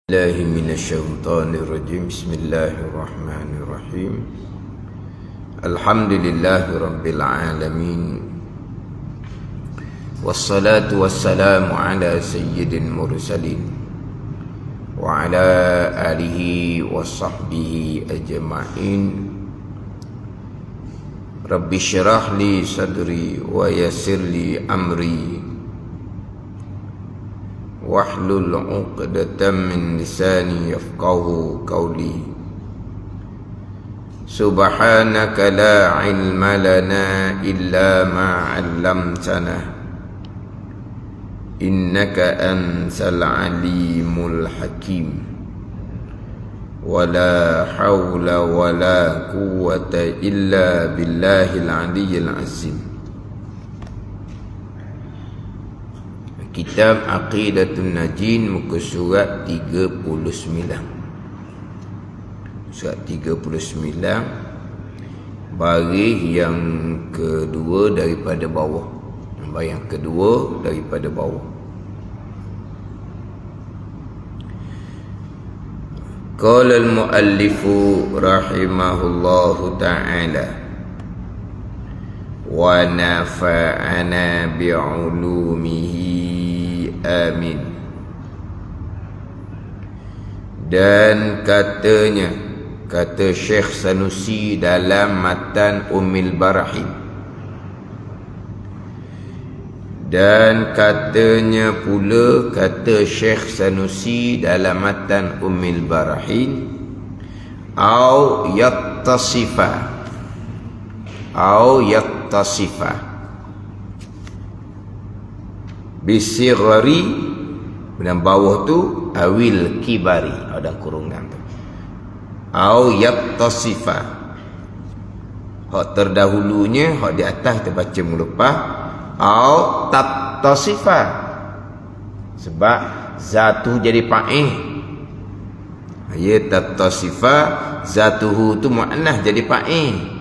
الله من الشيطان الرجيم. بسم الله الرحمن الرحيم. الحمد لله رب العالمين، والصلاة والسلام على سيد المرسلين وعلى آله وصحبه أجمعين. رب اشرح لي صدري ويسر لي أمري واحلل عقدة من لساني يفقهوا قولي. سبحانك لا علم لنا إلا ما علمتنا إنك أنت العليم الحكيم. ولا حول ولا قوة إلا بالله العلي العظيم. Kitab Aqidatun Najin, muka surat 39. Surat 39, baris yang kedua daripada bawah. Baris yang kedua daripada bawah. Qala al-muallifu rahimahullahu ta'ala wa nafa'ana bi'ulumihi amin. Dan katanya, kata Syekh Sanusi dalam matan Ummul Barahim, dan katanya pula kata Syekh Sanusi dalam matan Ummul Barahim, au yattasifa bisighari, dan bawah tu awil kibari, ada kurungan tu, au yattasifa. Hak terdahulunya, hak di atas kita baca melupah, au tattasifa, sebab zatu jadi fa'il. Ya, tattasifa zatuhu tu muannas jadi fa'il.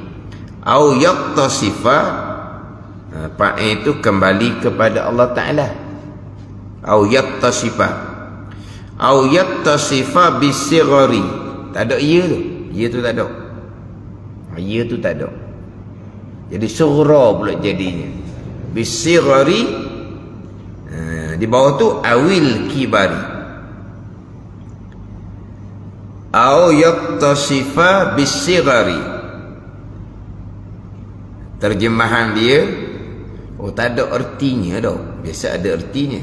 Au yattasifa, fa'il itu kembali kepada Allah Ta'ala. Au yattasifa bisighari, tak ada ya tu. Ya tu tak ada. Ya tu tak ada. Jadi sughra pula jadinya. Bisighari, di bawah tu awil kibari. Au yattasifa bisighari. Terjemahan dia, oh tak ada artinya dah. Biasa ada artinya.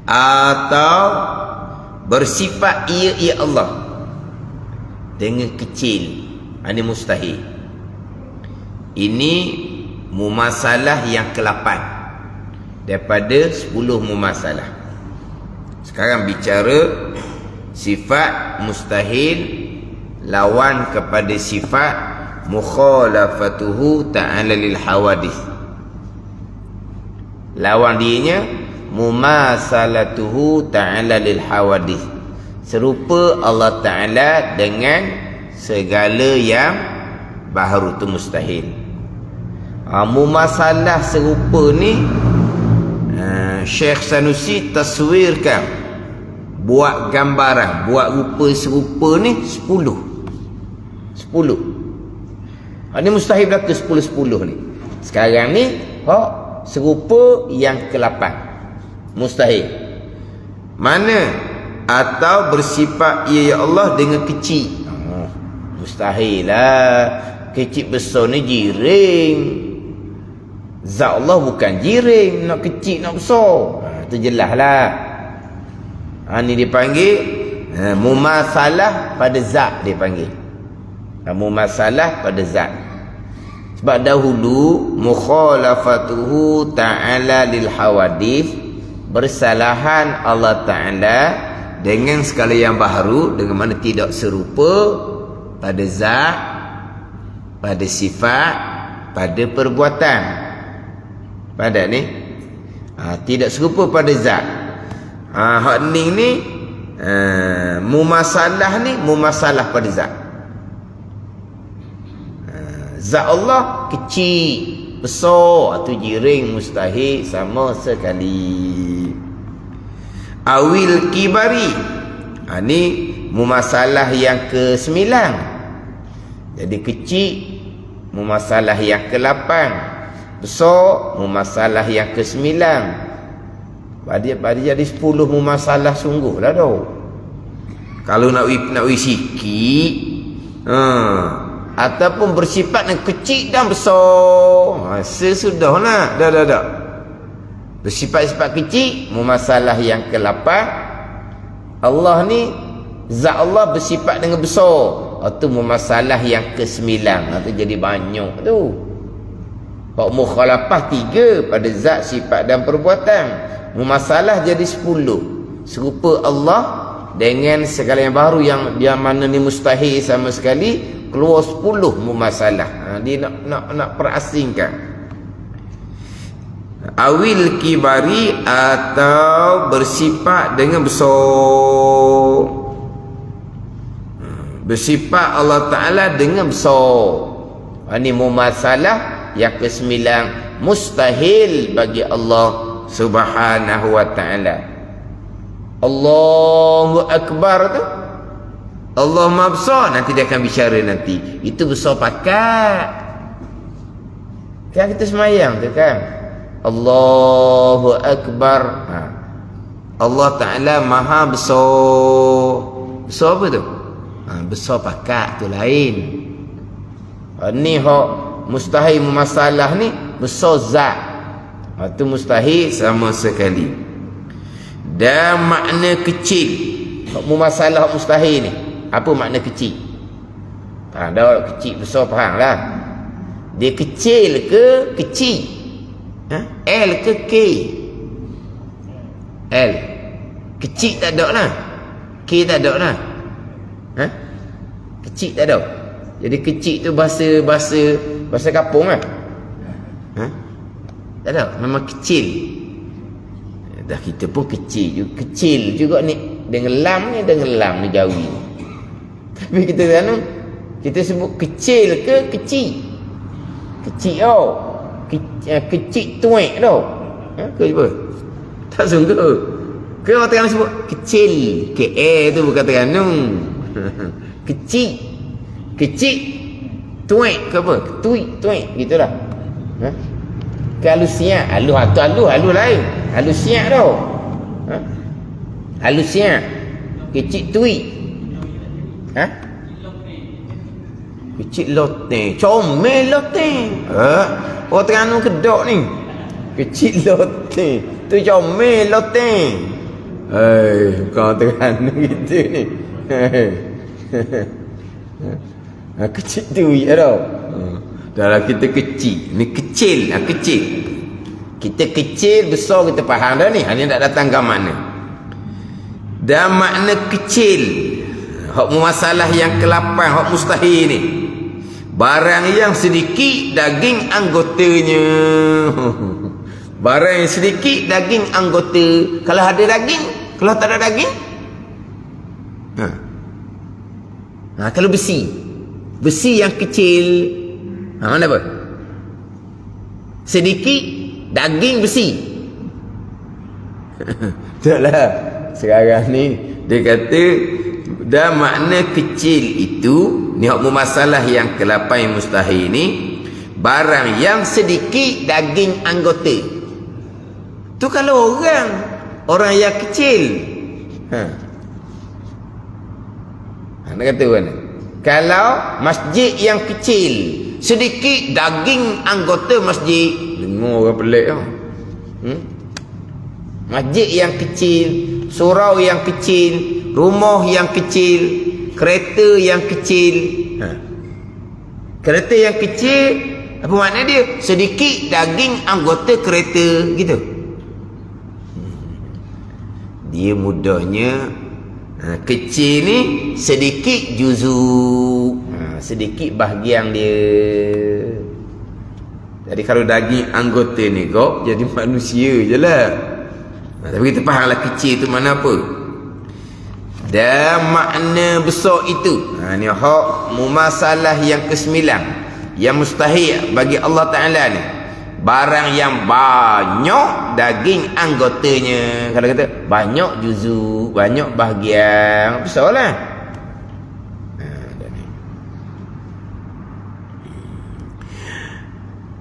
Atau bersifat ia Allah dengan kecil. Ini mustahil. Ini mumasalah yang ke-8 daripada 10 mumasalah. Sekarang bicara sifat mustahil lawan kepada sifat mukhalafatuhu ta'ala lil hawadith. Lawan dianya mumasalatuhu ta'ala lil hawadith, serupa Allah Ta'ala dengan segala yang baharu, tu mustahil. Mumasalah serupa ni, Syekh Sanusi taswirkan, buat gambaran, buat rupa serupa ni 10. Ini mustahil berlaku 10 ni. Sekarang ni serupa yang ke-8, mustahil. Mana? Atau bersifat ia Allah dengan kecil. Mustahil lah. Kecil besar ni jiring. Zat Allah bukan jiring, nak kecil nak besar. Itu jelas lah. Ini dipanggil mumasalah pada zat, dipanggil mumasalah pada zat. Sebab dahulu mukhalafatuhu ta'ala lil hawadith, bersalahan Allah Ta'ala dengan segala yang baharu, dengan mana tidak serupa pada zat, pada sifat, pada perbuatan. Pada ni tidak serupa pada zat. Hak ni mumasalah ni, mumasalah pada zat. Zat Allah kecil, besar, atau jiring, mustahil sama sekali. Awil kibari, Ni mumasalah yang ke-9. Jadi kecil mumasalah yang ke-8, besar mumasalah yang ke-9. Pada jadi 10 mumasalah sungguh lah dah. Kalau nak sikit, ataupun bersifat yang kecil dan besar, sesudah lah. Dah. Bersifat-sifat kecil, mumasalah yang ke-8. Allah ni, zat Allah bersifat dengan besar. Itu mumasalah yang ke-9. Itu jadi banyak tu. Hak mukhalafah 3 pada zat, sifat dan perbuatan. Mumasalah jadi 10. Serupa Allah dengan segala yang baru yang mana ni mustahil sama sekali, keluar 10 mumasalah. Dia nak perasingkan. Awil kibari, atau bersifat dengan besar. Bersifat Allah Ta'ala dengan besar. Ini mumasalah yang ke-9, mustahil bagi Allah Subhanahu wa ta'ala. Allahu Akbar tu, Allah Maha Besar, nanti dia akan bicara nanti. Itu besar pakat. Kan kita semayang tu kan, Allahu Akbar. Allah Ta'ala Maha Besar. Besar apa tu? Besar pakat tu lain. Ni hak mustahil mumasalah ni, besar zat. Itu mustahil sama sekali. Dan makna kecil, mumasalah mustahil ni, apa makna kecil? Faham dah? Kecil besar faham lah. Dia kecil ke kecil? L ke K? L. Kecil tak ada lah, K tak ada lah. Kecil tak ada. Jadi kecil tu bahasa kampung lah. Tak ada, memang kecil. Dah kita pun kecil juga ni. Dengan lam ni Jawi. Tapi kita kan, kita sebut kecil ke kecil? Kecil tau. Kecil tuek tau. Ke apa? Tak sungguh. Ke orang tengah sebut kecil. KA tu bukan Terengganu. Kecil tuek ke apa? Tuek gitulah. Ke halusian, halu lain. Halusian tau. Halusian. Kecil tuik. Kecil loteng. Comel loteng. Orang Terengganu kedok ni. Kecil loteng. Tu comel loteng. Bukan Terengganu gitu ni. Kecil tuik tau. Dalam kita kecil. Ni kecil. Kecil. Kita kecil, besar kita faham dah ni. Ini tak datang ke mana. Dan makna kecil, hak masalah yang ke-8, hak mustahil ni. Barang yang sedikit daging anggotanya. Barang yang sedikit daging anggota. Kalau ada daging, kalau tak ada daging. Kalau besi yang kecil, mana apa? Sedikit daging besi. Taklah. Sekarang ni dia kata dah makna kecil itu, ni hak masalah yang ke-8 yang mustahil ni, barang yang sedikit daging anggota. Tu kalau orang yang kecil. Nak kata mana? Kalau masjid yang kecil, sedikit daging anggota masjid. Dengar orang pelik tau. Masjid yang kecil, surau yang kecil, rumah yang kecil, kereta yang kecil. Kereta yang kecil, apa makna dia? Sedikit daging anggota kereta gitu. Dia mudahnya kecil ni sedikit juzu, sedikit bahagian dia. Jadi kalau daging anggota ni kok jadi manusia je lah. Tapi kita fahamlah kecil tu mana apa. Dan makna besar itu, ni hak mumasalah yang ke-9 yang mustahil bagi Allah Ta'ala ni. barang yang banyak daging anggotanya. Kalau kata banyak juzuk, banyak bahagian, besar lah.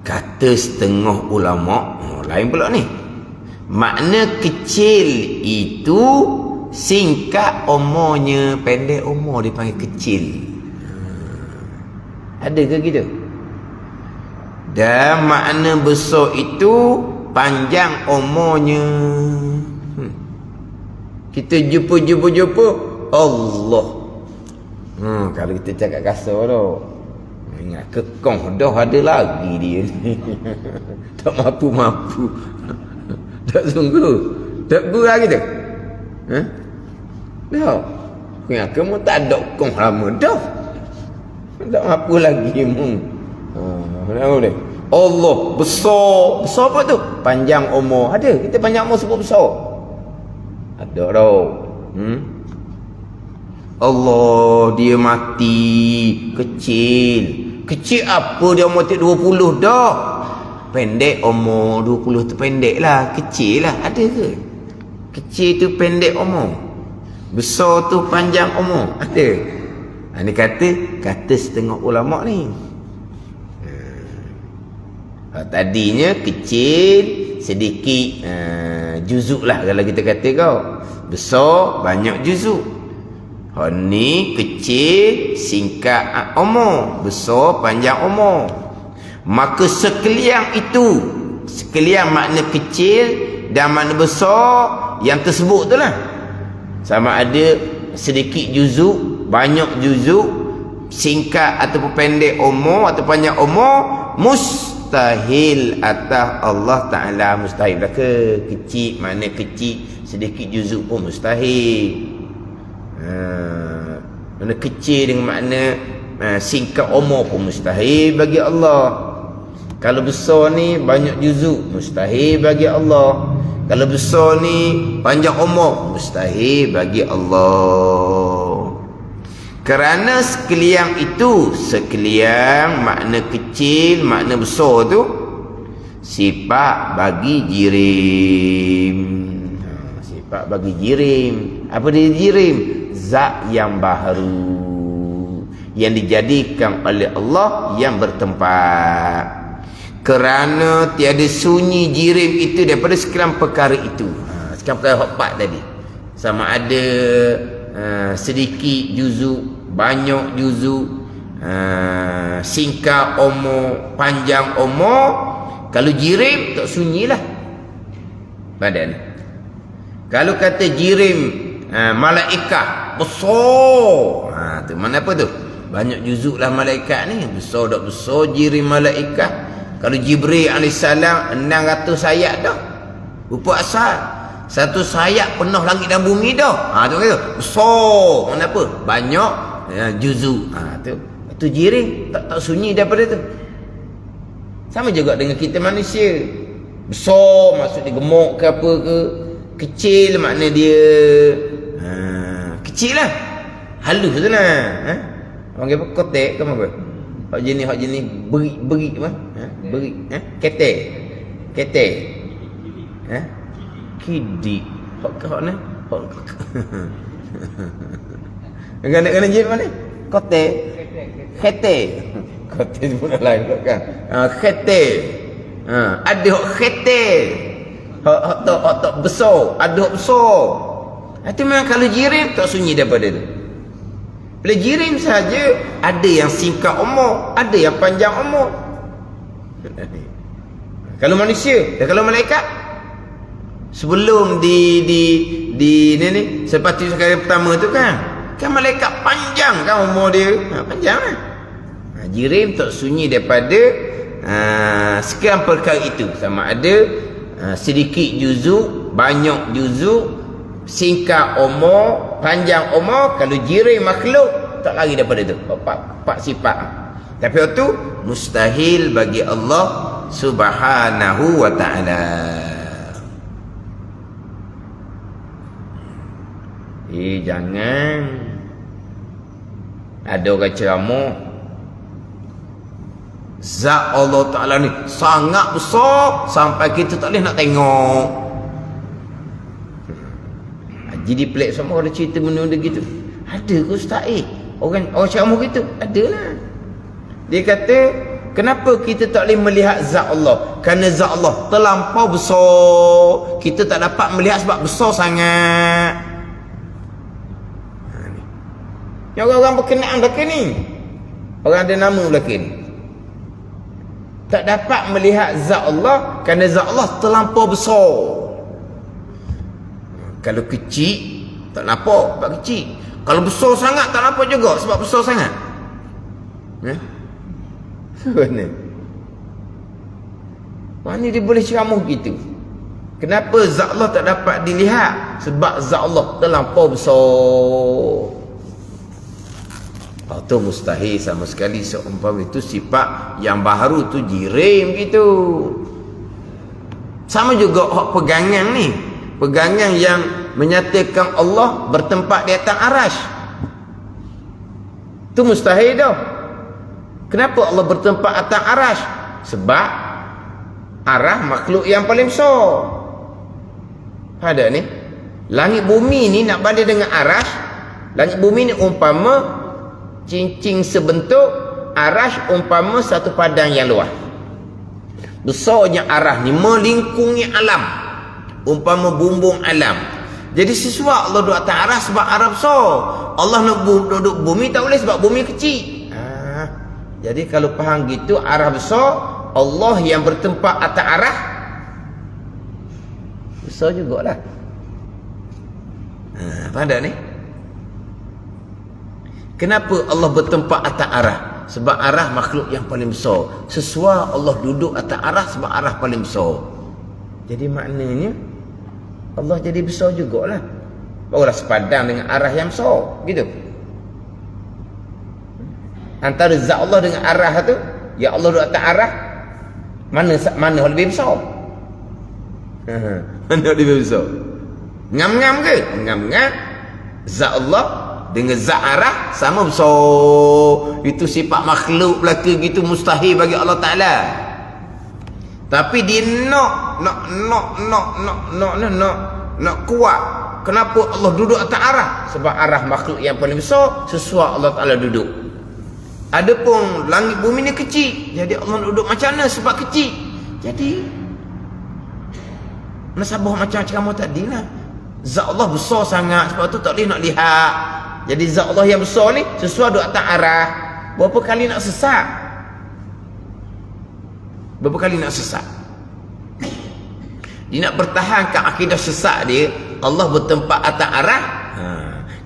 Kata setengah ulama, lain pula ni. Makna kecil itu singkat umurnya, pendek umur dipanggil kecil. Ada ke gitu? Dan makna besar itu panjang umurnya. Kita jumpa Allah. Kalau kita cakap kasar tu, ingat kekong dah ada lagi dia ni. Tak mampu. Tak sungguh. Tak gurau gitu. Dah. Ingat kamu tak ada kong lama dah. Tak mampu lagi mu. Boleh. Allah besar. Besar apa tu? Panjang umur. Ada. Kita panjang umur sebut besar. Ada tau. Allah dia mati kecil. Kecil apa dia umur 20 dah. Pendek umur 20 tu pendek lah. Kecil lah. Ada ke? Kecil tu pendek umur. Besar tu panjang umur. Ada. Ini kata setengah ulama ni. Tadinya kecil sedikit juzuk lah kalau kita kata kau. Besar banyak juzuk. Ni kecil singkat umur, besar panjang umur. Maka sekalian itu, sekalian makna kecil dan makna besar yang tersebut tu lah. Sama ada sedikit juzuk, banyak juzuk, singkat ataupun pendek umur atau panjang umur, mustahil atas Allah Ta'ala. Mustahil lah ke? Kecil, makna kecil, sedikit juzuk pun mustahil. Makna kecil dengan makna singkat umur pun mustahil bagi Allah. Kalau besar ni banyak juzuk, mustahil bagi Allah. Kalau besar ni panjang umur, mustahil bagi Allah. Kerana sekalian itu, sekalian makna kecil, makna besar tu sifat bagi jirim. Sifat bagi jirim. Apa dia jirim? Zat yang baharu, yang dijadikan oleh Allah, yang bertempat. Kerana tiada sunyi jirim itu daripada sekalian perkara itu. Sekalian perkara empat tadi. Sama ada sedikit juzuk, banyak juzuk, singkat umur, panjang umur. Kalau jirim tak sunyilah badan. Kalau kata jirim malaikat besar, tu mana apa tu? Banyak juzuk lah malaikat ni. Besar tak besar jirim malaikat. Kalau Jibril AS 600 sayap dah. Rupa asal. Satu sayap penuh langit dan bumi dah. Tu kata besar. Mana apa? Banyak juzuk. Tu jirim tak sunyi daripada tu. Sama juga dengan kita manusia. Besar maksud dia gemuk ke apa ke. Kecil makna dia kecil lah. Halus tu lah. Panggil apa? Kotek ke apa? Hak jenis beri apa? Beri. Kete. Kidi. Hak ni. Kena jenis mana? Kotek. Kete. Kotek pun lain kan. Kete. Ada hak kete. Hak tak besar. Ada hak besar. Itu memang kalau jirim tak sunyi daripada tu. Bila jirim saja ada yang singkat umur, ada yang panjang umur. Kalau manusia, dan kalau malaikat sebelum ni seperti sekali pertama tu kan malaikat panjang kan umur dia. Panjang lah. Jirim tak sunyi daripada sekian perkara itu. Sama ada sedikit juzuk, banyak juzuk, singkat umur, panjang umur. Kalau jirim makhluk tak lari daripada tu. Empat sifat. Tapi itu mustahil bagi Allah Subhanahu wa ta'ala. Jangan ada orang ceramah Zat Allah Ta'ala ni sangat besar sampai kita tak boleh nak tengok. Jadi pelik sama orang cerita benda gitu. Ada ke Ustaz? Orang ceramah gitu? Adalah. Dia kata, kenapa kita tak boleh melihat zat Allah? Kerana zat Allah terlampau besar. Kita tak dapat melihat sebab besar sangat. Yang orang berkenaan belakang ni. Orang ada nama belakang ni. Tak dapat melihat zat Allah kerana zat Allah terlampau besar. Kalau kecil tak nampak sebab kecil. Kalau besar sangat tak nampak juga sebab besar sangat. Mana dia boleh ceramah gitu? Kenapa zat Allah tak dapat dilihat? Sebab zat Allah terlampau besar. Itu mustahil sama sekali seumpama itu sifat yang baharu tu jirim gitu. Sama juga hak pegangan ni. Pegangan yang menyatakan Allah bertempat di atas arasy. Itu mustahil dah. Kenapa Allah bertempat atas arasy? Sebab arah makhluk yang paling besar. Ada ni. Langit bumi ni nak banding dengan arasy. Langit bumi ni umpama cincin sebentuk, arasy umpama satu padang yang luas. Besarnya arah ni melingkungi alam, umpama bumbung alam. Jadi sesuai Allah duduk atas arah sebab arah besar. Allah nak duduk bumi tak boleh sebab bumi kecil. Jadi kalau faham gitu, arah besar, Allah yang bertempat atas arah besar jugalah. Faham tak ni? Kenapa Allah bertempat atas arah? Sebab arah makhluk yang paling besar. Sesuai Allah duduk atas arah sebab arah paling besar. Jadi maknanya Allah jadi besar jugalah. Barulah sepadan dengan arah yang besar. Gitu. Antara zat Allah dengan arah tu, ya Allah duduk atas arah, mana lebih besar? Mana lebih besar? Ngam-ngam ke? Ngam-ngam. Zat Allah dengan zat arah sama besar. Itu sifat makhluk belaka gitu mustahil bagi Allah Ta'ala. Tapi dia nak kuat. Kenapa Allah duduk atas arah? Sebab arah makhluk yang paling besar sesuai Allah Ta'ala duduk. Adapun langit bumi ni kecil, jadi Allah duduk macam mana? Sebab kecil. Jadi nasabah macam ceramah tadi lah. Zat Allah besar sangat, sebab tu tak boleh nak lihat. Jadi zat Allah yang besar ni sesuai duduk atas arah. Berapa kali nak sesat? Berapa kali nak sesat? Dia nak pertahankan akidah sesat dia, Allah bertempat atas arah.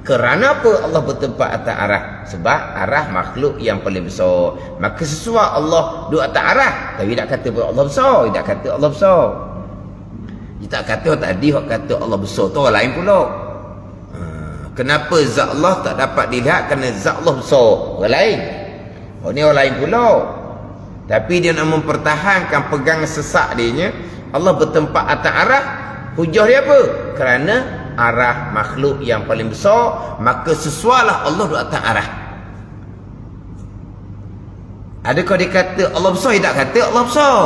Kerana apa Allah bertempat atas arah? Sebab arah makhluk yang paling besar. Maka sesuai Allah duduk atas arah. Tapi tak kata Allah besar. Dia tak kata Allah besar. Dia tak kata tadi hak kata Allah besar tu orang lain pula. Kenapa zat Allah tak dapat dilihat? Kerana zat Allah besar. Orang lain. Oh ni orang lain pula. Tapi dia nak mempertahankan pegang sesak dia, Allah bertempat atas arah. Hujah dia apa? Kerana arah makhluk yang paling besar, maka sesuailah Allah duduk atas arah. Adakah dia kata Allah besar? Dia tak kata Allah besar.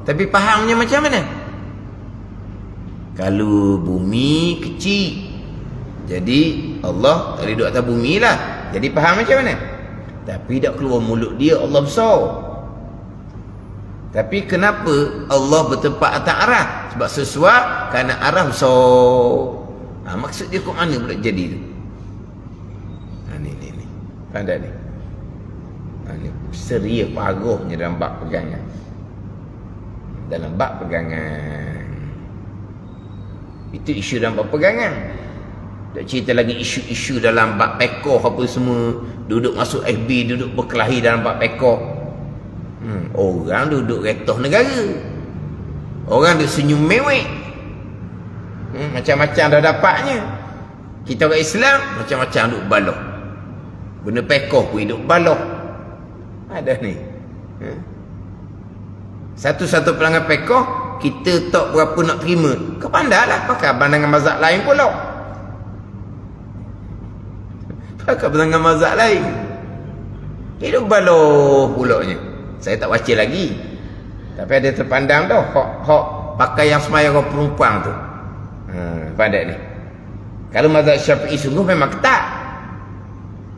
Tapi fahamnya macam mana? Kalau bumi kecil, jadi Allah tak duduk atas bumi lah. Jadi faham macam mana? Tapi tak keluar mulut dia Allah besar. Tapi kenapa Allah bertempat atas arah? Sebab sesuai kerana arah besar. Maksud dia kok mana pula jadi tu? Ni. Faham tak ni? Ni seria paruhnya dalam bab pegangan. Dalam bab pegangan. Itu isu dalam bab pegangan. Tak cerita lagi isu-isu dalam bab pekoh apa semua. Duduk masuk FB, duduk berkelahi dalam bab pekoh. Orang duduk retoh negara. Orang duduk senyum mewek. Macam-macam dah dapatnya. Kita orang Islam macam-macam duduk baloh. Benda pekoh pun duduk baloh. Ada ni. Satu-satu pelanggan pekoh kita tak berapa nak terima. Kau pandailah pakai pandangan mazhab lain pula. Pakai pandangan mazhab lain. Hidup baloh pulaknya. Saya tak baca lagi. Tapi ada terpandang dah hak pakai yang semayang orang perempuan tu. Pandai ni. Kalau mazhab Syafi'i sungguh memang ketat.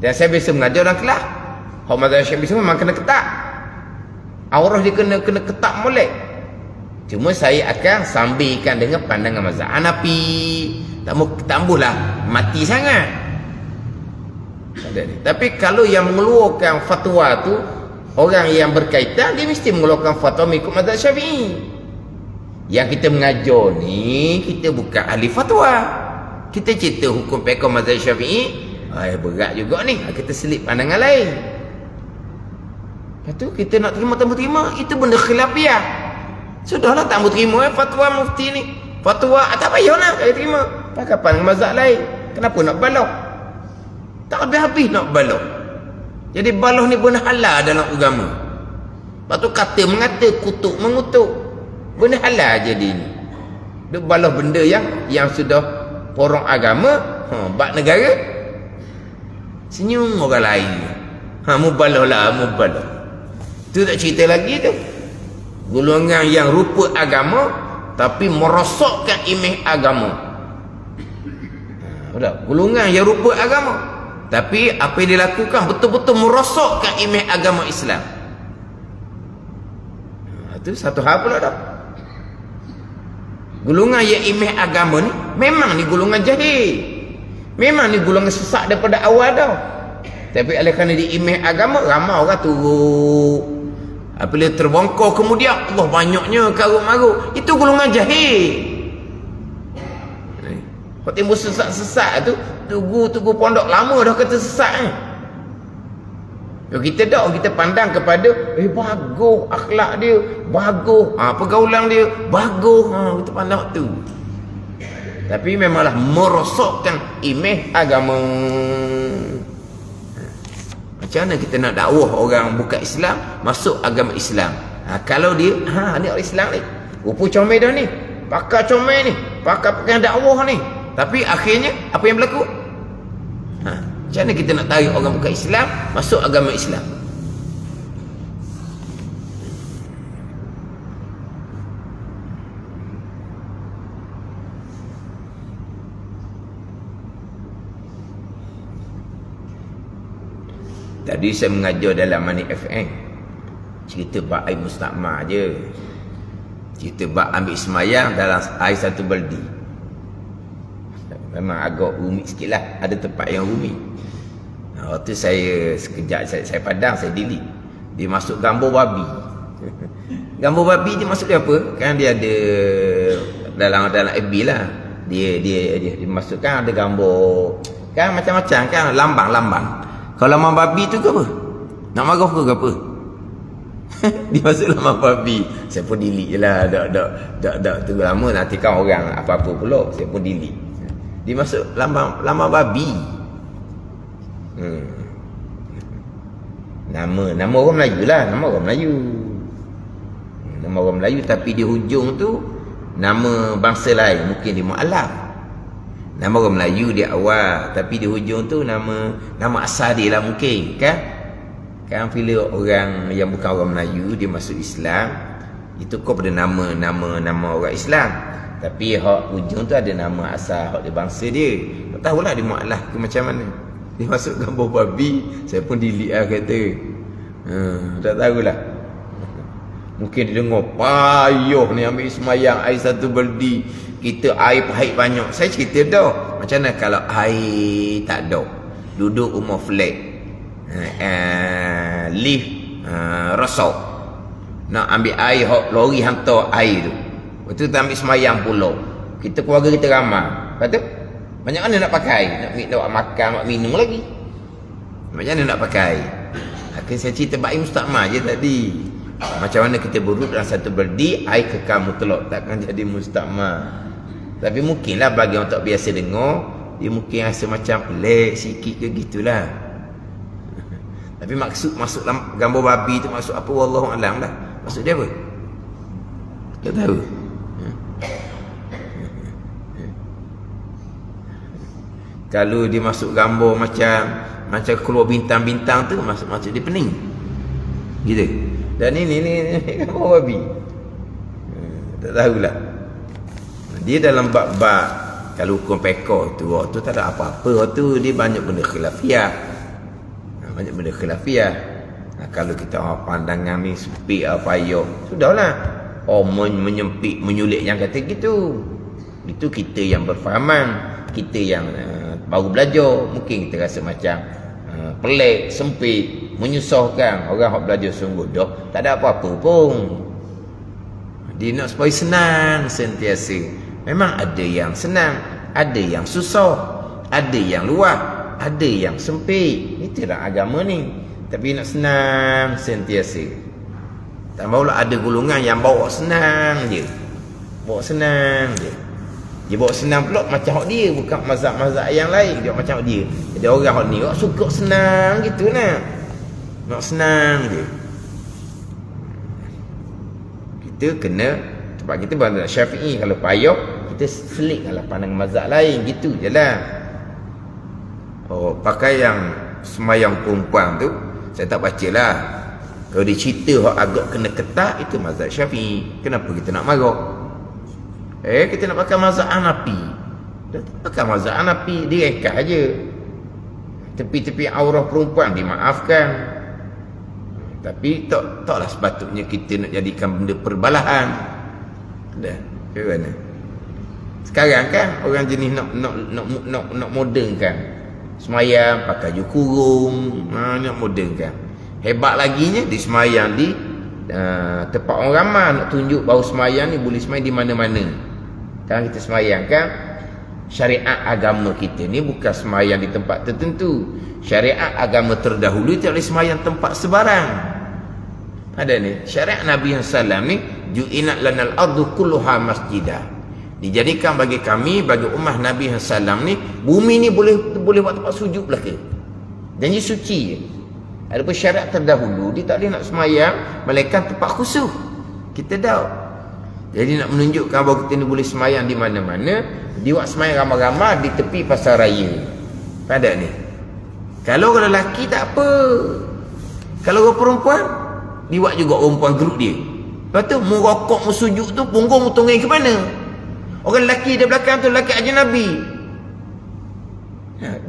Dan saya biasa mengajar dalam kelas. Hak mazhab Syafi'i sungguh memang kena ketat. Aurah dia kena ketat molek. Cuma saya akan sambilkan dengan pandangan mazhab Hanafi. Tambahlah mati sangat. Tapi kalau yang mengeluarkan fatwa tu orang yang berkaitan, dia mesti mengeluarkan fatwa mengikut mazhab Syafi'i. Yang kita mengajar ni, kita bukan ahli fatwa. Kita cerita hukum fiqh mazhab Syafi'i, berat juga ni. Kita selip pandangan lain. Lepas tu kita nak terima tak terima, itu benda khilafiyah. Sudahlah tak terima fatwa mufti ni. Fatwa tak payah nak saya terima. Pakai pandangan mazhab lain. Kenapa nak balah? Tak habis-habis nak balah. Jadi balah ni benda halal dalam agama. Lepas tu kata mengata, kutuk mengutuk, benda halal jadi ni. Dia balah benda yang sudah porong agama, bak negara, senyum orang lain. Mu balah lah, mu balah. Tu tak cerita lagi tu. Golongan yang rupa agama tapi merosakkan imej agama. Golongan yang rupa agama tapi apa yang dilakukan betul-betul merosakkan imej agama Islam. Itu satu hal pula dah. Golongan yang imej agama ni memang ni golongan jahil. Memang ni golongan sesat daripada awal dah. Tapi oleh kerana di imej agama, ramai orang turut. Apabila terbongkar kemudian Allah banyaknya karut-marut, itu golongan jahil. Kau timbul sesat-sesat tu, tugu pondok lama dah kata sesat ni. Kita tak, kita pandang kepada bagus akhlak dia, bagus pergaulan dia, bagus, kita pandang tu. Tapi memanglah merosakkan imej agama. Macam mana kita nak dakwah orang bukan Islam masuk agama Islam? Kalau dia ni orang Islam ni, rupa comel dah ni, pakar comel ni, pakar dakwah ni, tapi akhirnya apa yang berlaku? Macam mana kita nak tarik orang bukan Islam masuk agama Islam? Tadi saya mengajar dalam Mani FM, cerita bab air mustakmar je. Cerita bab ambil semayang dalam air satu baldi. Memang agak rumit sikit lah. Ada tempat yang rumit. Waktu saya sekejap saya padang, saya delete. Dia masuk gambar babi. Gambar babi dia masuk dia apa? Kan dia ada dalam FB lah. Dia masukkan ada gambar kan macam-macam kan, lambang-lambang. Kalau lambang babi tu ke apa? Nak marah ke apa? Dia masuk lambang babi. Saya pun delete je lah. Tak tunggu lama nanti kan orang apa-apa pula. Saya pun delete. Dia masuk lambang babi. Nama orang Melayu lah. Nama orang Melayu tapi di hujung tu nama bangsa lain. Mungkin dia mu'alaf. Nama orang Melayu di awal tapi di hujung tu nama asal dia lah mungkin kan bila orang yang bukan orang Melayu dia masuk Islam itu kau pada nama orang Islam tapi hak hujung tu ada nama asal hak dia bangsa dia. Tak tahulah dia mu'alaf ke macam mana. Dia masuk gambar babi, saya pun delete lah kata. Tak tahulah. Mungkin dia dengar payuh ni ambil semayang air satu baldi, kita air pahit banyak. Saya cerita dah macam mana kalau air tak ada, duduk rumah flat, lift rosak, nak ambil air lori hantar air tu, lepas tu kita ambil semayang pula, kita keluarga kita ramai, lepas tu macam mana nak pakai, nak makan, nak minum lagi, macam mana nak pakai? Akhirnya saya cerita baik mustakmar je tadi. Macam mana kita berurut dalam satu baldi, air kekal mutlak, takkan jadi mustakmar. Tapi mungkinlah bagi orang tak biasa dengar, dia mungkin rasa macam pelik sikit ke gitulah. Tapi maksud masuk gambar babi tu maksud apa, wallahu alam lah. Maksud dia apa? Tak tahu. Kalau dia masuk gambar macam keluar bintang-bintang tu, maksud dia pening. Gitu. Dan ini apa babi? Tak tahulah. Dia dalam bab-bab kalau hukum pekor tu, waktu tak ada apa-apa, waktu dia banyak benda khilafiyah. Banyak benda khilafiyah. Kalau kita pandangan ni sempit apa payah, sudahlah. Menyempit, menyulit yang kata gitu. Itu kita yang berfahaman, kita yang baru belajar, mungkin kita rasa macam pelik, sempit, menyusahkan. Orang yang belajar sungguh dah tak ada apa-apa pun. Dia nak supaya senang sentiasa. Memang ada yang senang, ada yang susah, ada yang luas, ada yang sempit. Itulah agama ni. Tapi nak senang sentiasa. Tambah pula ada golongan yang bawa senang je. Bawa senang je. Dia bawa senang pula macam hak dia, bukan mazhab-mazhab yang lain. Dia macam hak dia. Jadi orang hak ni suka senang gitu nak. Nak senang je. Kita kena, sebab kita bandar Syafi'i, kalau payah kita selik kalau pandang mazhab lain, gitu je lah. Pakai yang semayang perempuan tu saya tak baca lah. Kalau dia cerita hak agak kena ketat, itu mazhab Syafi'i. Kenapa kita nak marah? Kita nak pakai mazhab Hanafi. Pakai mazhab Hanafi, direkah aja. Tepi-tepi aurah perempuan dimaafkan. Tapi taklah sepatutnya kita nak jadikan benda perbalahan. Dah, ke mana? Sekarang kan orang jenis nak moden kan. Semayang pakai baju kurung, nak moden kan. Hebat laginya di semayang di tempat orang ramai, nak tunjuk bahawa semayang ni boleh semayang di mana-mana. Sekarang kita semayang kan, syariat agama kita ni bukan semayang di tempat tertentu. Syariat agama terdahulu tak boleh semayang tempat sebarang. Ada ni syariat Nabi SAW ni, ju'inat lanal ardu kulluha masjidah. Dijadikan bagi kami, bagi ummah Nabi SAW ni, bumi ni boleh buat tempat sujud belaka. Janji suci je. Adapun syariat terdahulu, dia tak boleh nak semayang melainkan tempat khusus. Kita tahu. Jadi nak menunjukkan bahawa kita ni boleh semayang di mana-mana, dia buat semayang ramai-ramai di tepi pasar raya. Ada ni. Kalau lelaki tak apa. Kalau orang perempuan, dia buat juga perempuan grup dia. Lepas tu, merokok, sujud tu, punggung tunggai ke mana? Orang lelaki di belakang tu, lelaki ajnabi.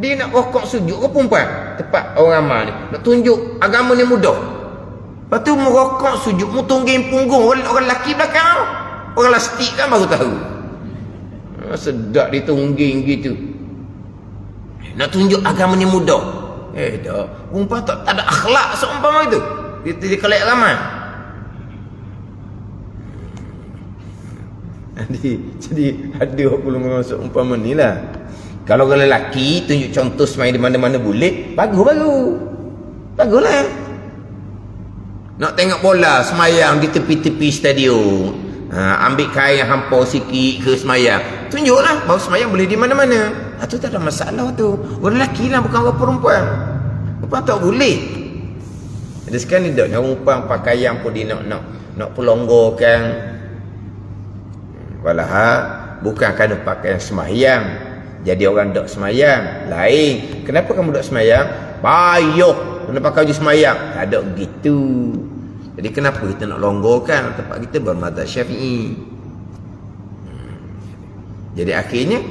Dia nak rokok sujud ke perempuan? Tepat orang ramai ni. Nak tunjuk agama ni mudah. Lepas tu merokok sujud, tungging punggung. Orang lelaki belakang. Orang lastik kan baru tahu. Sedap dia tungging gitu. Nak tunjuk agama ni mudah. Dah. Perempuan tak ada akhlak seumpama itu. Dia kelak ramai. Jadi ada orang masuk umpama ni lah. Kalau lelaki tunjuk contoh semayang di mana-mana boleh, baguslah. Nak tengok bola semayang di tepi-tepi stadium, ambil kain hampau sikit ke semayang, tunjuklah bahawa semayang boleh di mana-mana. Itu tak ada masalah tu. Orang lelaki lah, bukan orang perempuan. Perempuan tak boleh. Jadi sekarang ni tak perempuan pakaian pun dia nak pelonggarkan. Walahal bukan kerana pakaian semayang jadi orang dok semayang. Lain. Kenapa kamu dok semayang? Payuh kena pakai baju semayang. Tak ada begitu. Jadi kenapa kita nak longgarkan? Tempat kita bermazhab Syafi'i. Jadi akhirnya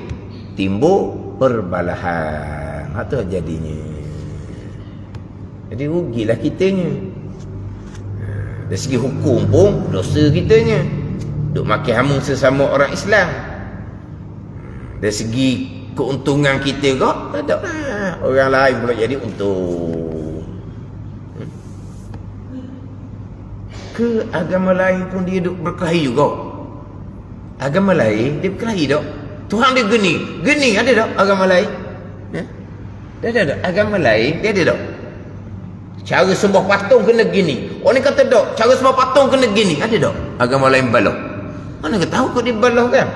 timbul perbalahan. Itu jadinya. Jadi rugilah kitanya. Dari segi hukum pun dosa kitanya. Duk makin hamun sesama orang Islam. Dari segi keuntungan kita kok tak ada. Orang lain pula jadi untung. Ke agama lain pun dia duk berkelahi juga. Agama lain dia berkelahi tak? Tuhan dia geni ada tak agama lain? Dia ada tak? Agama lain dia ada tak? Cara sembah patung kena gini. Orang ni kata tak, cara sembah patung kena gini. Ada tak? Agama lain balau. Mana kita tahu kok dia balau kan?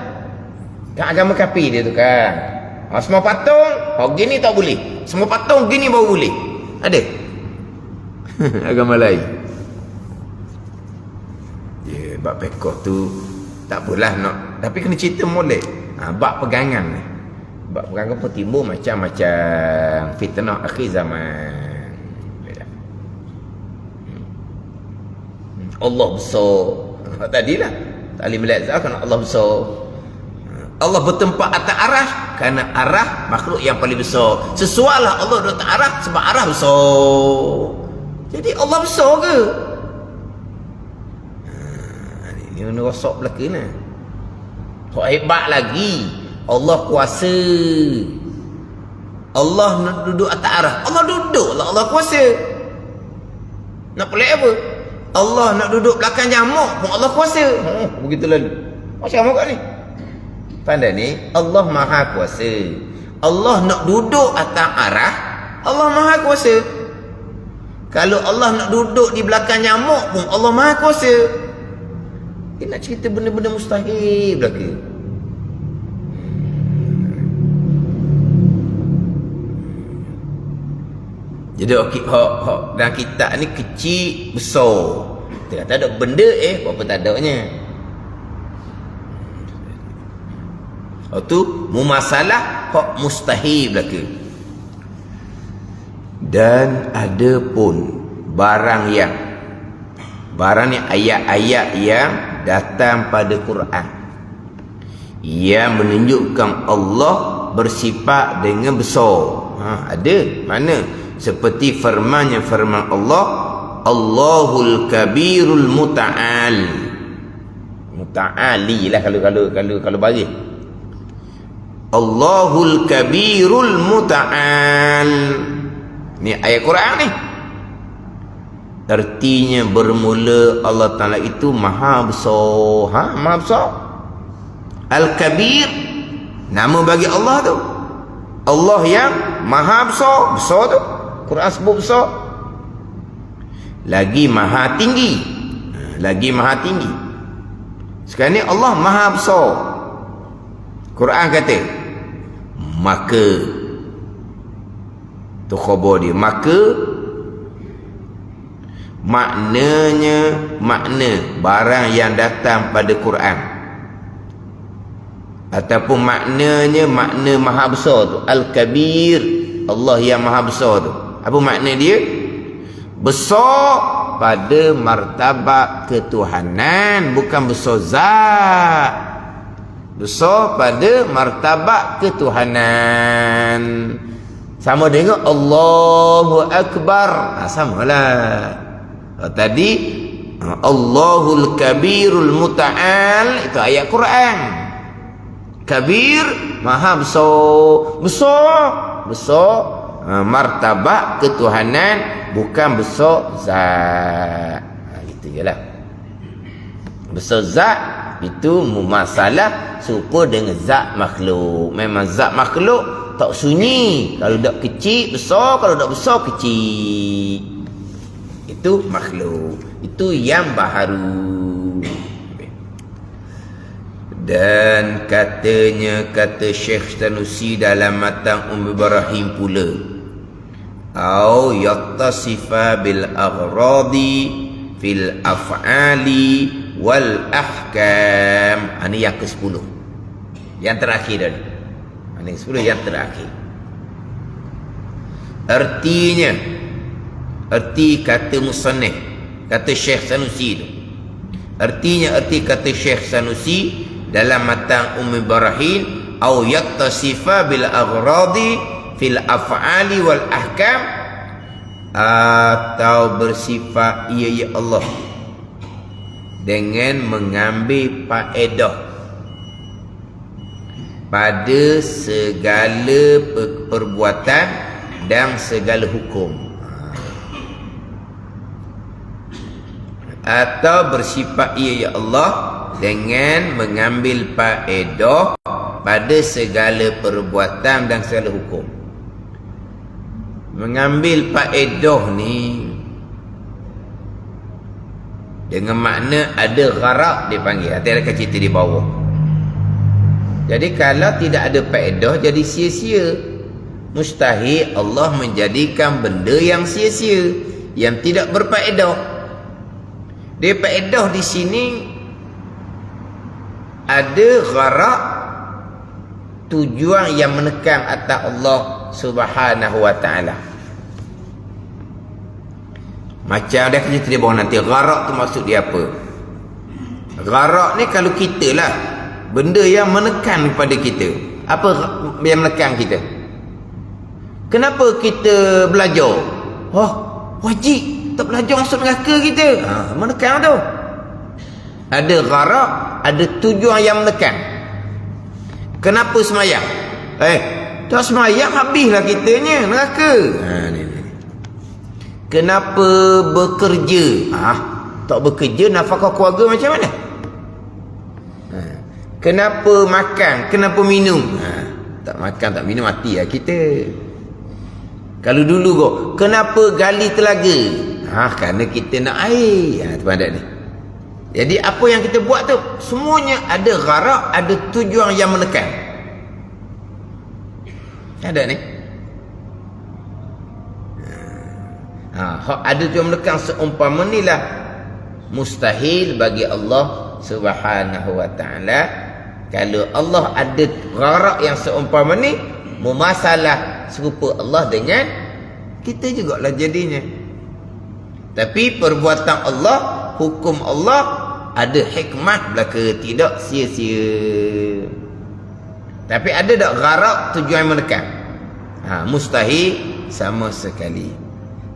Kan agama kafir dia tu kan. Sembah patung, gini tak boleh. Sembah patung gini baru boleh. Ada? Agama lain. Ya, bab pekoh tu tak apalah nak. Tapi kena cerita molek. Bab pegangan ni. Bab pegangan pun timbul macam-macam fitnah akhir zaman. Allah besar. Tadilah tali melazah kerana Allah besar. Allah bertempat atas arah kerana arah makhluk yang paling besar. Sesuailah Allah duduk atas arah sebab arah besar. Jadi Allah besar ke? Ini rosak belaka ni. Hebat lagi, Allah kuasa. Allah nak duduk atas arah, Allah duduk lah, Allah kuasa. Nak pelik apa? Allah nak duduk belakang nyamuk pun Allah kuasa. Begitu lalu. Macam apa kat ni? Pandai ni, Allah maha kuasa. Allah nak duduk atas arah, Allah maha kuasa. Kalau Allah nak duduk di belakang nyamuk pun Allah maha kuasa. Dia nak cerita benda-benda mustahil belaka. Jadi dalam kitab ni kecil besar. Tak ada benda apa tak adanya. Tu mumasalah hak mustahil belaka. Dan ada pun barang ni ayat-ayat yang datang pada Quran yang menunjukkan Allah bersifat dengan besar. Ada mana? Seperti firman Allah, Allahul Kabirul Muta'al. Muta'ali lah kalau bagi. Allahul Kabirul Muta'al. Ni ayat Quran ni. Artinya bermula Allah Ta'ala itu maha besar. Maha besar. Al-Kabir, nama bagi Allah tu. Allah yang maha besar. Besar tu Quran sebut besar. Lagi maha tinggi. Lagi maha tinggi. Sekarang ni Allah maha besar. Quran kata maka, tu khabar dia, maka makna barang yang datang pada Quran, ataupun makna maha besar tu, Al-Kabir, Allah yang maha besar tu. Apa makna dia? Besar pada martabat ketuhanan, bukan besar zat. Besar pada martabat ketuhanan. Sama dengan Allahu Akbar. Samalah. Tadi Allahul Kabirul Muta'al, itu ayat Quran. Kabir, maha besar martabat ketuhanan, bukan besar zat. Gitu je lah. Besar zat itu masalah serupa dengan zat makhluk. Memang zat makhluk tak sunyi. Kalau dak kecil besar, kalau dak besar kecil. Itu makhluk. Itu yang baharu. Dan katanya, kata Syekh Sanusi dalam matan Ibrahim pula, au yattasifa bil aghradi fil af'ali wal ahkam. Ini yang ke-10. Yang terakhir dah. Ini 10 yang terakhir. Arti kata musannif, kata Syekh Sanusi itu. Arti kata Syekh Sanusi dalam matan Ibrahim, au yattasifa bil aghradi fil af'ali wal ahkam, atau bersifat ia Allah dengan mengambil faedah pada segala perbuatan dan segala hukum, atau bersifat ia Allah dengan mengambil faedah pada segala perbuatan dan segala hukum. Mengambil faedah ni dengan makna ada gharaq dipanggil. Nanti ada cerita di bawah. Jadi kalau tidak ada faedah, jadi sia-sia. Mustahil Allah menjadikan benda yang sia-sia, yang tidak berfaedah. Dia faedah di sini ada gharaq, tujuan yang menekan atas Allah Subhanahu wa ta'ala. Macam dia cerita dia bawah nanti. Gharak tu maksud dia apa? Gharak ni kalau kita lah, benda yang menekan kepada kita. Apa yang menekan kita? Kenapa kita belajar? Oh, wajib. Tak belajar masuk neraka kita. Menekan tu. Ada gharak, ada tujuan yang menekan. Kenapa semayang? Tak semayang habislah kitanya neraka. Ni. Kenapa bekerja? Tak bekerja nafkah keluarga macam mana? Kenapa makan? Kenapa minum? Tak makan tak minum mati lah kita. Kalau dulu kok, kenapa gali telaga? Kerana kita nak air. Terpadat ni. Jadi apa yang kita buat tu semuanya ada gharak, ada tujuan yang menekan. Ada ni. Ada tujuan menekan seumpama ni lah mustahil bagi Allah Subhanahu wa taala kalau Allah ada gharak yang seumpama ni memasalah serupa Allah dengan kita jugalah jadinya. Tapi perbuatan Allah, hukum Allah ada hikmah belaka, tidak sia-sia. Tapi ada tak gharak tujuan yang menekan? Mustahil sama sekali.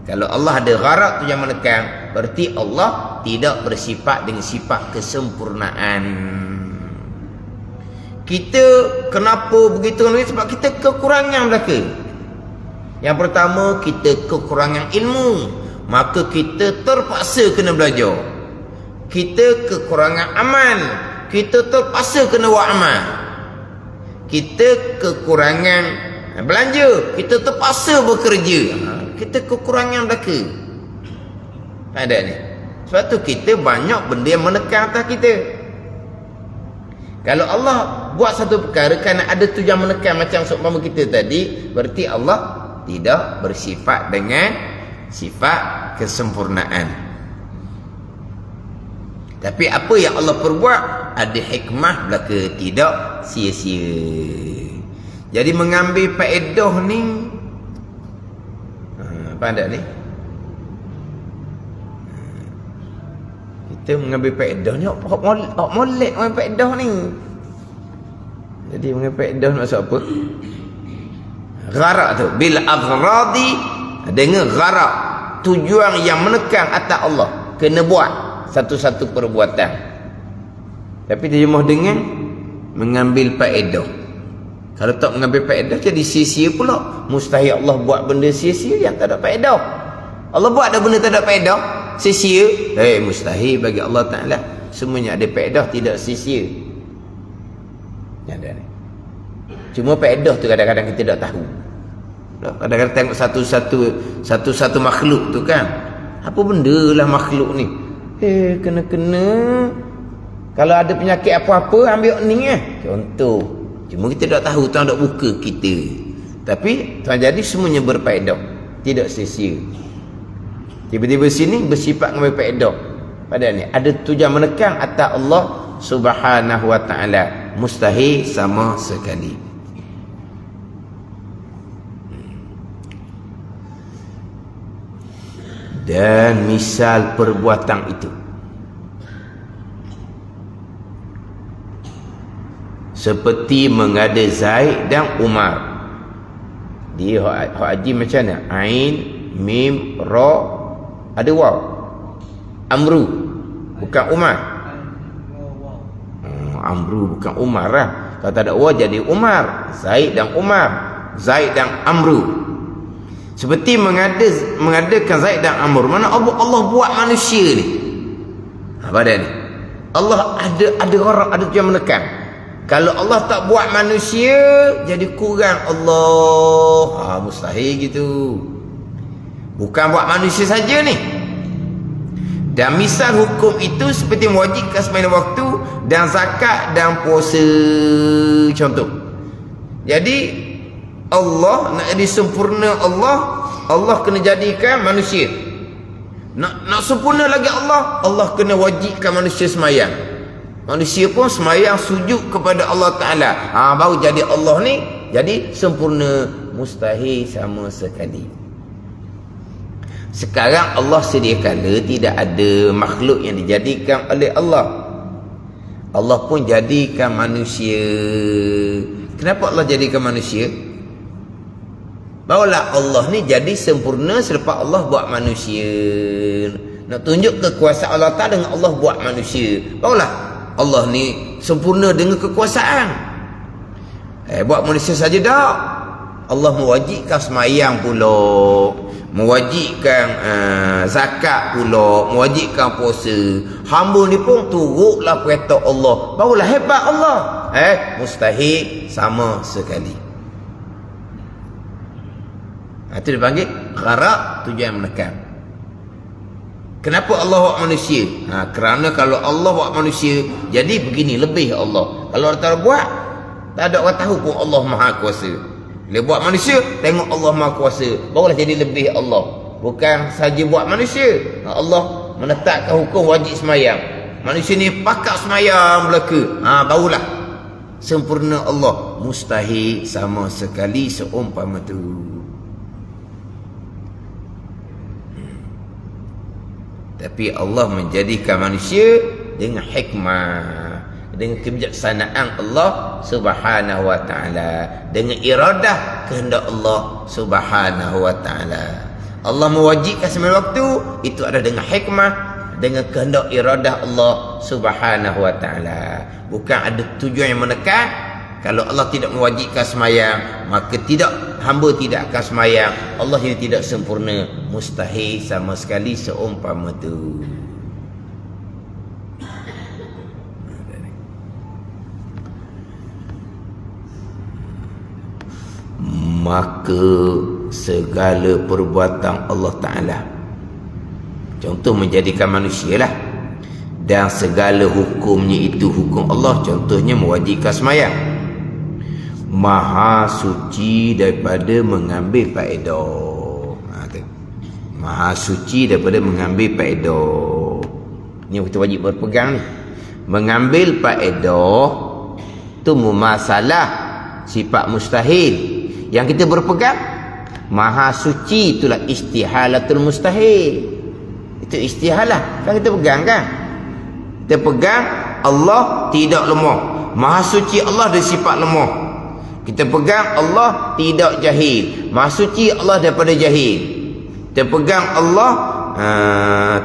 Kalau Allah ada gharak tujuan menekan, berarti Allah tidak bersifat dengan sifat kesempurnaan. Kita kenapa begitu? Sebab kita kekurangan belaka. Yang pertama, kita kekurangan ilmu, maka kita terpaksa kena belajar. Kita kekurangan amal, kita terpaksa kena buat amal. Kita kekurangan belanja, kita terpaksa bekerja. Kita kekurangan belaka. Ada ni. Sebab tu kita banyak benda yang menekan atas kita. Kalau Allah buat satu perkara kerana ada tujuan menekan macam seumpama kita tadi, berarti Allah tidak bersifat dengan sifat kesempurnaan. Tapi apa yang Allah perbuat ada hikmah belaka, tidak sia-sia. Jadi mengambil faedah ni pandai ni. Kita mengambil faedah ni molek mengambil faedah ni. Jadi mengambil faedah maksud apa? Gharak tu bil aghradi, dengan gharak tujuan yang menekan atas Allah kena buat satu-satu perbuatan. Tapi terjemah dengan mengambil faedah. Kalau tak mengambil faedah jadi sia-sia pula. Mustahil Allah buat benda sia-sia yang tak ada faedah. Allah buat ada benda tak ada faedah, sia-sia. Mustahil bagi Allah Ta'ala. Semuanya ada faedah, tidak sia-sia. Ada ni. Cuma faedah tu kadang-kadang kita tak tahu. Kadang-kadang tengok satu-satu makhluk tu kan. Apa benda lah makhluk ni? Kena-kena. Kalau ada penyakit apa-apa ambil ni contoh. Cuma kita tak tahu, tuan tak buka kita. Tapi tuan jadi semuanya berfaedah, tidak sia-sia. Tiba-tiba sini bersifat mengambil faedah. Pada ni ada tujuan menekan atas Allah Subhanahu wa taala. Mustahil sama sekali. Dan misal perbuatan itu seperti mengada Zaid dan Umar. Dia hak haji macam mana? Ain, mim, ra, ada waw. Amru, bukan Umar. Amru bukan Umar lah. Kalau tak ada waw jadi Umar. Zaid dan Umar, Zaid dan Amru. Seperti mengadakan Zaid dan Amr. Mana Allah buat manusia ni? Apa dia ni? Allah ada orang ada yang menekan. Kalau Allah tak buat manusia, jadi kurang Allah. Mustahil gitu. Bukan buat manusia saja ni. Dan misal hukum itu seperti mewajibkan sembahyang waktu dan zakat dan puasa. Contoh. Jadi Allah nak jadi sempurna Allah kena jadikan manusia. Nak sempurna lagi Allah kena wajibkan manusia sembahyang. Manusia pun sembahyang sujud kepada Allah Ta'ala. Baru jadi Allah ni jadi sempurna. Mustahil sama sekali. Sekarang Allah sedia kala tidak ada makhluk yang dijadikan oleh Allah. Allah pun jadikan manusia. Kenapa Allah jadikan manusia? Barulah Allah ni jadi sempurna selepas Allah buat manusia. Nak tunjuk kekuasaan Allah Ta'ala dengan Allah buat manusia. Barulah Allah ni sempurna dengan kekuasaan. Buat manusia saja tak. Allah mewajibkan semayang pula, mewajibkan zakat pula, mewajibkan puasa. Hamba ni pun turutlah perintah Allah. Barulah hebat Allah. Mustahil sama sekali. Itu dipanggil gharak, tujuan menekan. Kenapa Allah buat manusia? Kerana kalau Allah buat manusia, jadi begini lebih Allah. Kalau orang tak buat, tak ada orang tahu pun Allah Maha Kuasa. Dia buat manusia, tengok Allah Maha Kuasa, barulah jadi lebih Allah. Bukan saja buat manusia, Allah menetapkan hukum wajib semayang. Manusia ni pakat semayang belaka, barulah sempurna Allah. Mustahil sama sekali seumpama tu. Tapi Allah menjadikan manusia dengan hikmah, dengan kebijaksanaan Allah Subhanahu wa ta'ala, dengan iradah kehendak Allah Subhanahu wa ta'ala. Allah mewajibkan semua waktu itu ada dengan hikmah, dengan kehendak iradah Allah Subhanahu wa ta'ala. Bukan ada tujuan yang menekan. Kalau Allah tidak mewajibkan semayang, maka hamba tidak akan semayang. Allah ini tidak sempurna. Mustahil sama sekali seumpama tu. Maka segala perbuatan Allah Ta'ala, contoh menjadikan manusia lah, dan segala hukumnya itu hukum Allah. Contohnya mewajibkan semayang, maha suci daripada mengambil faedah. Maha suci daripada mengambil faedah. Ni kita wajib berpegang ni. Mengambil faedah tu mumasalah, sifat mustahil. Yang kita berpegang maha suci, itulah istihalatul mustahil. Itu istihalah. Kan kita pegang kan? Kita pegang Allah tidak lemah. Maha suci Allah dari sifat lemah. Kita pegang Allah tidak jahil. Maha suci Allah daripada jahil. Kita pegang Allah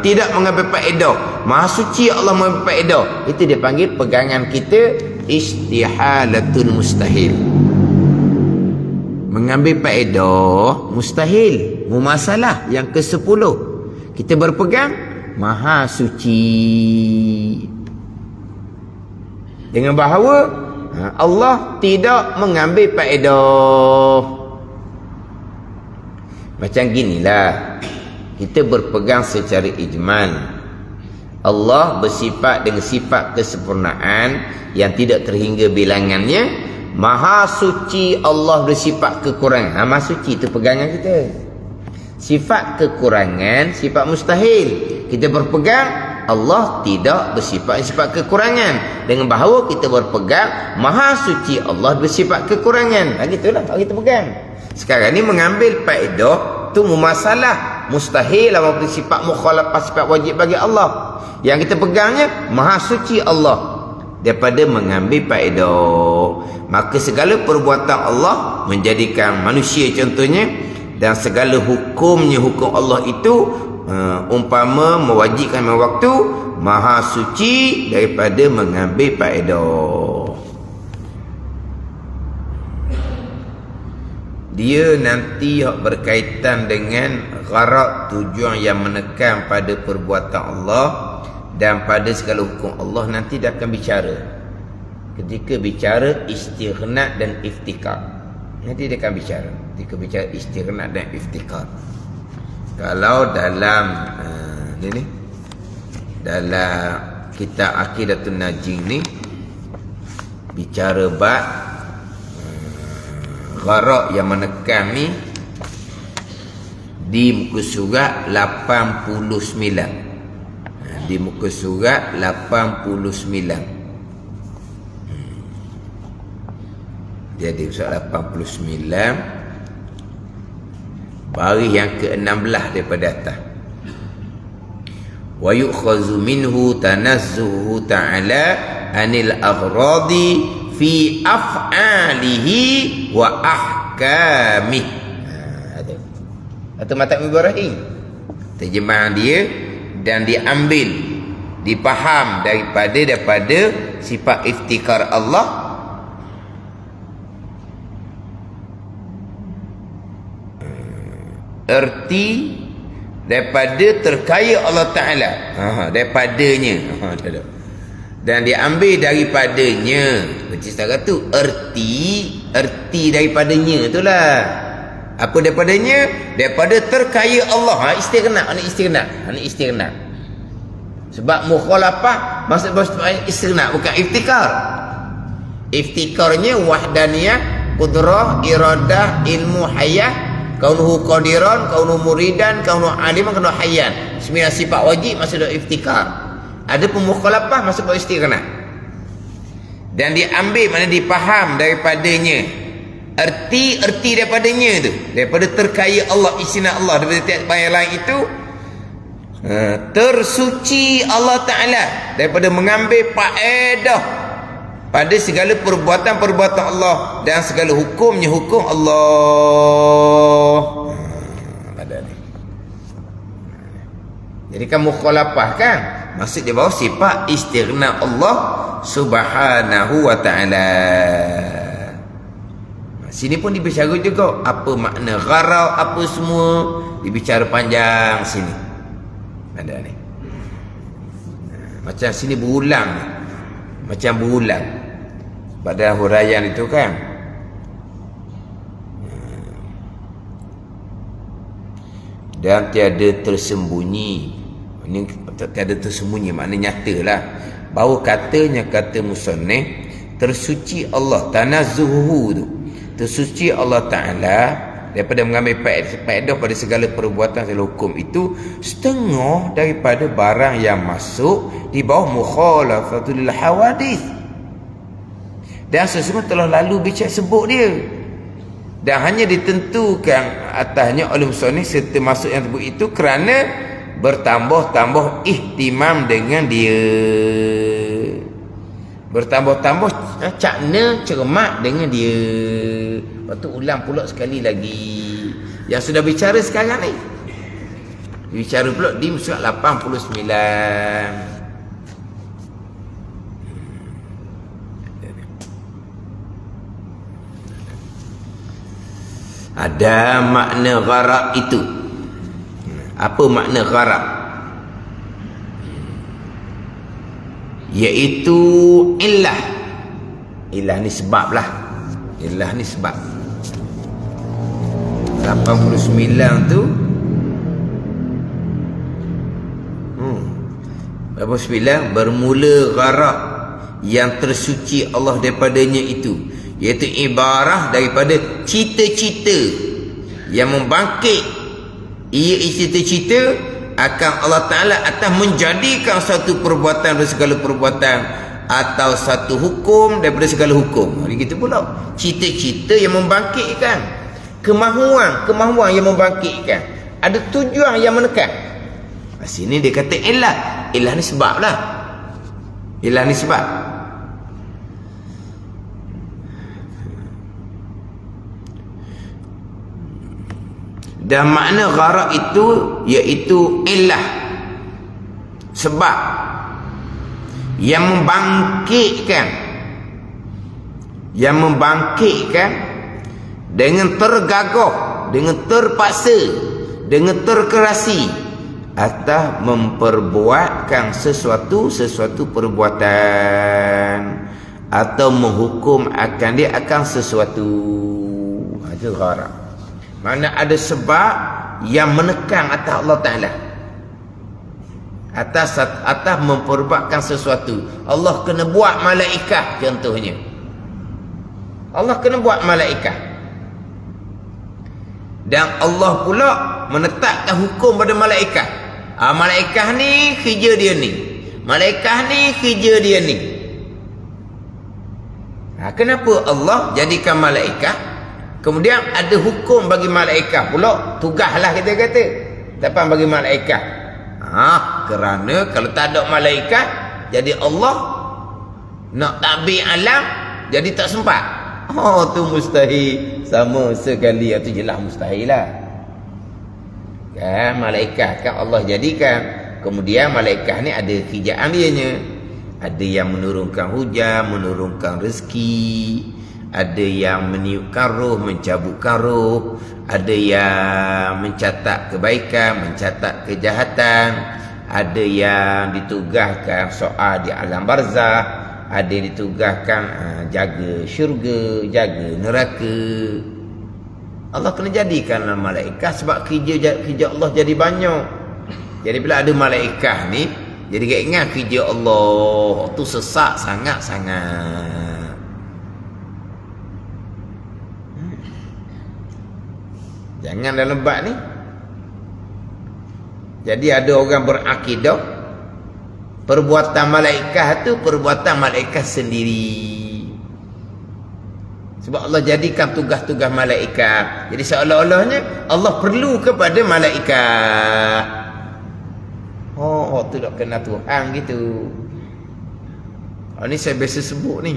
tidak mengambil faedah. Maha suci Allah mengambil faedah. Itu dia panggil pegangan kita istihalatul mustahil. Mengambil faedah mustahil, mumasalah yang ke-10. Kita berpegang maha suci, dengan bahawa Allah tidak mengambil faedah. Macam ginilah, kita berpegang secara ijmal. Allah bersifat dengan sifat kesempurnaan yang tidak terhingga bilangannya. Maha suci Allah bersifat kekurangan. Maha suci itu pegangan kita. Sifat kekurangan, sifat mustahil. Kita berpegang Allah tidak bersifat kekurangan, dengan bahawa kita berpegang maha suci Allah bersifat kekurangan. Gitulah kita pegang. Sekarang ni mengambil faedah tu mumasalah, mustahil lah bersifat mukhalafah sifat wajib bagi Allah. Yang kita pegangnya maha suci Allah daripada mengambil faedah. Maka segala perbuatan Allah menjadikan manusia contohnya, dan segala hukumnya hukum Allah itu umpama mewajibkan waktu, maha suci daripada mengambil faedah. Dia nanti berkaitan dengan gharak, tujuan yang menekan pada perbuatan Allah dan pada segala hukum Allah. Nanti dia akan bicara ketika bicara istighna dan iftikar. Nanti dia akan bicara ketika bicara istighna dan iftikar. Kalau dalam dalam kitab Aqidatun Najim ni bicara bab gharak yang menekan ni di muka surat 89. Di muka surat 89. Jadi surat 89 Baris yang ke-16 daripada atas. Wa yu'khazu minhu tanazzuhu ta'ala anil aghradi fi af'alihi wa ahkamih. Atau Mata Ibrahim terjemahan dia, dan diambil, dipaham daripada sifat iftikar Allah, erti daripada terkaya Allah Ta'ala, daripadanya, dan diambil daripadanya. Macam setakat tu erti daripadanya itulah. Apa daripadanya? Daripada terkaya Allah. Istighna. Sebab mukhalafah maksud istighna, bukan iftikar. Iftikarnya wahdaniyah, qudrah, iradah, ilmu, hayah, kaunuhu qadiran, kaunuhu muridan, kaunuhu aliman, kaunuhu hayyan. Sembilan sifat wajib maksud iftikar. Ada mukhalafah maksud istighna. Dan diambil, maknanya dipaham daripadanya. Erti daripadanya tu, daripada terkaya Allah, istighna Allah, daripada tiap yang lain itu, tersuci Allah Ta'ala daripada mengambil faedah pada segala perbuatan-perbuatan Allah, dan segala hukumnya hukum Allah. Pada ni. Jadi kan mukhalafah kan, maksud dia bahawa sifat istighna Allah Subhanahu wa Ta'ala. Sini pun dibicara juga apa makna gharau, apa semua dibicara panjang sini. Ada ni. Macam sini berulang. Macam berulang. Pada huraian itu kan. Dan tiada tersembunyi. Ini tiada tersembunyi, maknanya nyatalah. Bahawa kata musannif, tersuci Allah, tanazzuhu tu. Tersuci Allah Ta'ala daripada mengambil faedah pada segala perbuatan, segala hukum itu, setengah daripada barang yang masuk di bawah mukhalafatul hawadith. Dan sesungguhnya telah lalu bicara sebut dia, dan hanya ditentukan atasnya oleh musannif serta masuk yang tersebut itu kerana bertambah-tambah ihtimam dengan dia, bertambah-tambah cakna cermat dengan dia. Lepas tu ulang pula sekali lagi yang sudah bicara sekarang ni. Bicara pula di surat 89. Ada makna gharaq itu. Apa makna gharaq? Iaitu illah. Illah ni sebab lah. Illah ni sebab. 89 tu 89 bermula gharaq yang tersuci Allah daripadanya itu, iaitu ibarah daripada cita-cita yang membangkit. Ia cita-cita akan Allah Ta'ala atas menjadikan satu perbuatan dari segala perbuatan, atau satu hukum daripada segala hukum. Hari gitu pula, cita-cita yang membangkitkan, kemahuan yang membangkitkan, ada tujuan yang menekan. Sini dia kata ilah. Ilah ni sebab lah. Ilah ni sebab. Dan makna gharaq itu iaitu ilah, sebab yang membangkitkan dengan tergagah, dengan terpaksa, dengan terkerasi atas memperbuatkan sesuatu perbuatan, atau menghukum akan dia akan sesuatu. Itu gharaq. Mana ada sebab yang menekan atas Allah Ta'ala, atas memperbuatkan sesuatu. Allah kena buat malaikat contohnya. Allah kena buat malaikat. Dan Allah pula menetapkan hukum pada malaikat. Malaikat ni kerja dia ni, malaikat ni kerja dia ni. Kenapa Allah jadikan malaikat Kemudian ada hukum bagi malaikat pula. Tugaslah kita kata. Tapi bagi malaikat. Kerana kalau tak ada malaikat, jadi Allah nak takbir alam, jadi tak sempat. Tu mustahil. Sama sekali. Itu jelas mustahil lah. Kan malaikat kan Allah jadikan. Kemudian malaikat ni ada kerjaan dianya. Ada yang menurunkan hujan, menurunkan rezeki, ada yang meniupkan roh, mencabutkan roh, ada yang mencatat kebaikan, mencatat kejahatan, ada yang ditugaskan soal di alam barzah, ada yang ditugaskan jaga syurga, jaga neraka. Allah kena jadikanlah malaikat sebab kerja Allah jadi banyak. Jadi bila ada malaikat ni, jadi kau ingat kerja Allah tu sesak sangat-sangat. Jangan dalam bab ni. Jadi ada orang berakidah perbuatan malaikat tu perbuatan malaikat sendiri. Sebab Allah jadikan tugas-tugas malaikat. Jadi seolah-olahnya Allah perlu kepada malaikat. Tu tak kena Tuhan gitu. Ni saya biasa sebut ni.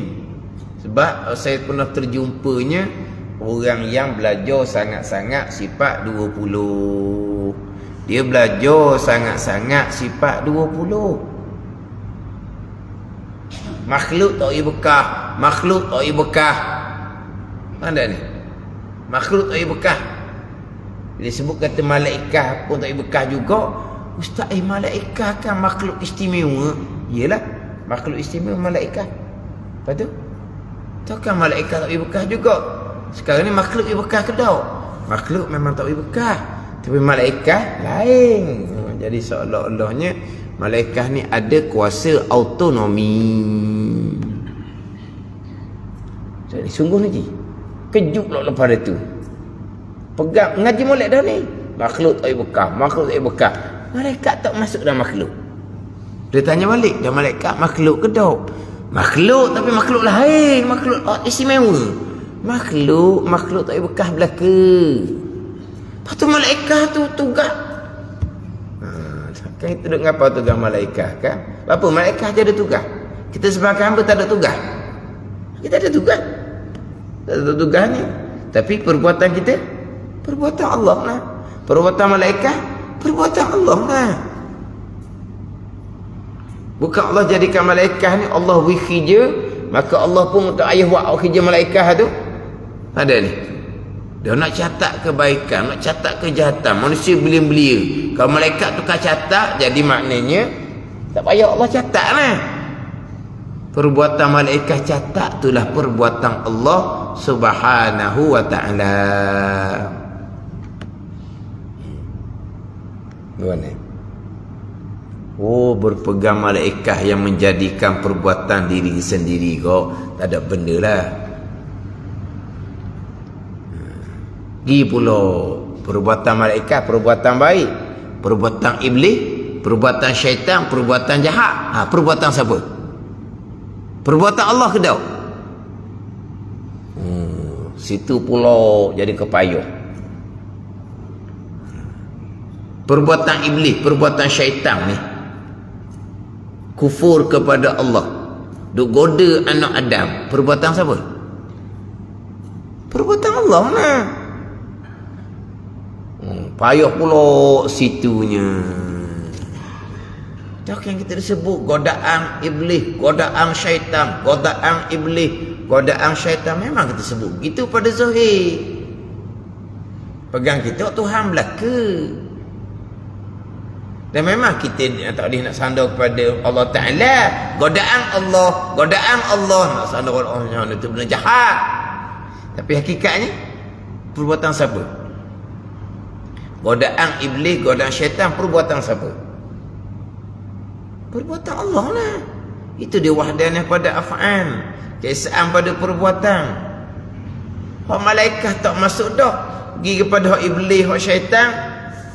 Sebab saya pernah terjumpanya orang yang belajar sangat-sangat sifat 20. Dia belajar sangat-sangat sifat 20. Makhluk tak boleh bekah. Makhluk tak boleh bekah. Mana ni? Makhluk tak boleh bekah. Dia sebut kata malaikat pun tak boleh bekah juga. Ustaz, malaikat kan makhluk istimewa. Yelah, makhluk istimewa malaikat. Lepas tu, takkan malaikat tak boleh bekah juga. Sekarang ni makhluk boleh bekah ke tak? Makhluk memang tak boleh bekah. Tapi malaikat lain. Jadi seolah-olahnya malaikat ni ada kuasa autonomi. Jadi sungguh ni, kejut pula lepas itu. Pegang ngaji molek dah ni. Makhluk tak boleh bekah, makhluk tak boleh bekah. Malaikat tak masuk dalam makhluk. Dia tanya balik, dah malaikat makhluk ke tak? Makhluk, tapi makhluk lain. Makhluk istimewa. Makhluk tak boleh bekah belaka. Lepas tu malaikat tu tugas. Kan kita duduk ngapa tugas malaikat kan? Apa malaikat je ada tugas? Kita sebagai hamba tak ada tugas. Kita ada tugas. Tak ada tugas ni. Tapi perbuatan kita, perbuatan Allah lah. Perbuatan malaikat, perbuatan Allah lah. Bukan Allah jadikan malaikat ni Allah beri kerja, maka Allah pun tak ayah buat kerja malaikat tu. Ada ni. Dia nak catat kebaikan, nak catat kejahatan, manusia belia-belia. Kalau malaikat tukar catat, jadi maknanya tak payah Allah catat lah. Perbuatan malaikat catat itulah perbuatan Allah Subhanahu wa ta'ala. Gimana? Berpegang malaikat yang menjadikan perbuatan diri sendiri kok. Tak ada benda lah. Pergi pula perbuatan malaikat, perbuatan baik, perbuatan iblis, perbuatan syaitan, perbuatan jahat. Perbuatan siapa? Perbuatan Allah ke tak? Situ pula jadi kepayuh. Perbuatan iblis, perbuatan syaitan ni kufur kepada Allah, duk goda anak Adam. Perbuatan siapa? Perbuatan Allah lah. Payah pula situnya. Tak yang kita disebut godaan iblis, godaan syaitan, godaan iblis, godaan syaitan. Memang kita sebut gitu pada zahir. Pegang kita Tuhan belaka. Dan memang kita tak boleh nak sandar kepada Allah Ta'ala. Godaan Allah nak sandar kepada Allah, itu benda jahat. Tapi hakikatnya perbuatan siapa? Godaan iblis, godaan syaitan, perbuatan siapa? Perbuatan Allah lah. Itu dia wahdanah pada af'al, keesaan pada perbuatan. Hak malaikat tak masuk dah. Pergi kepada hak iblis, hak syaitan,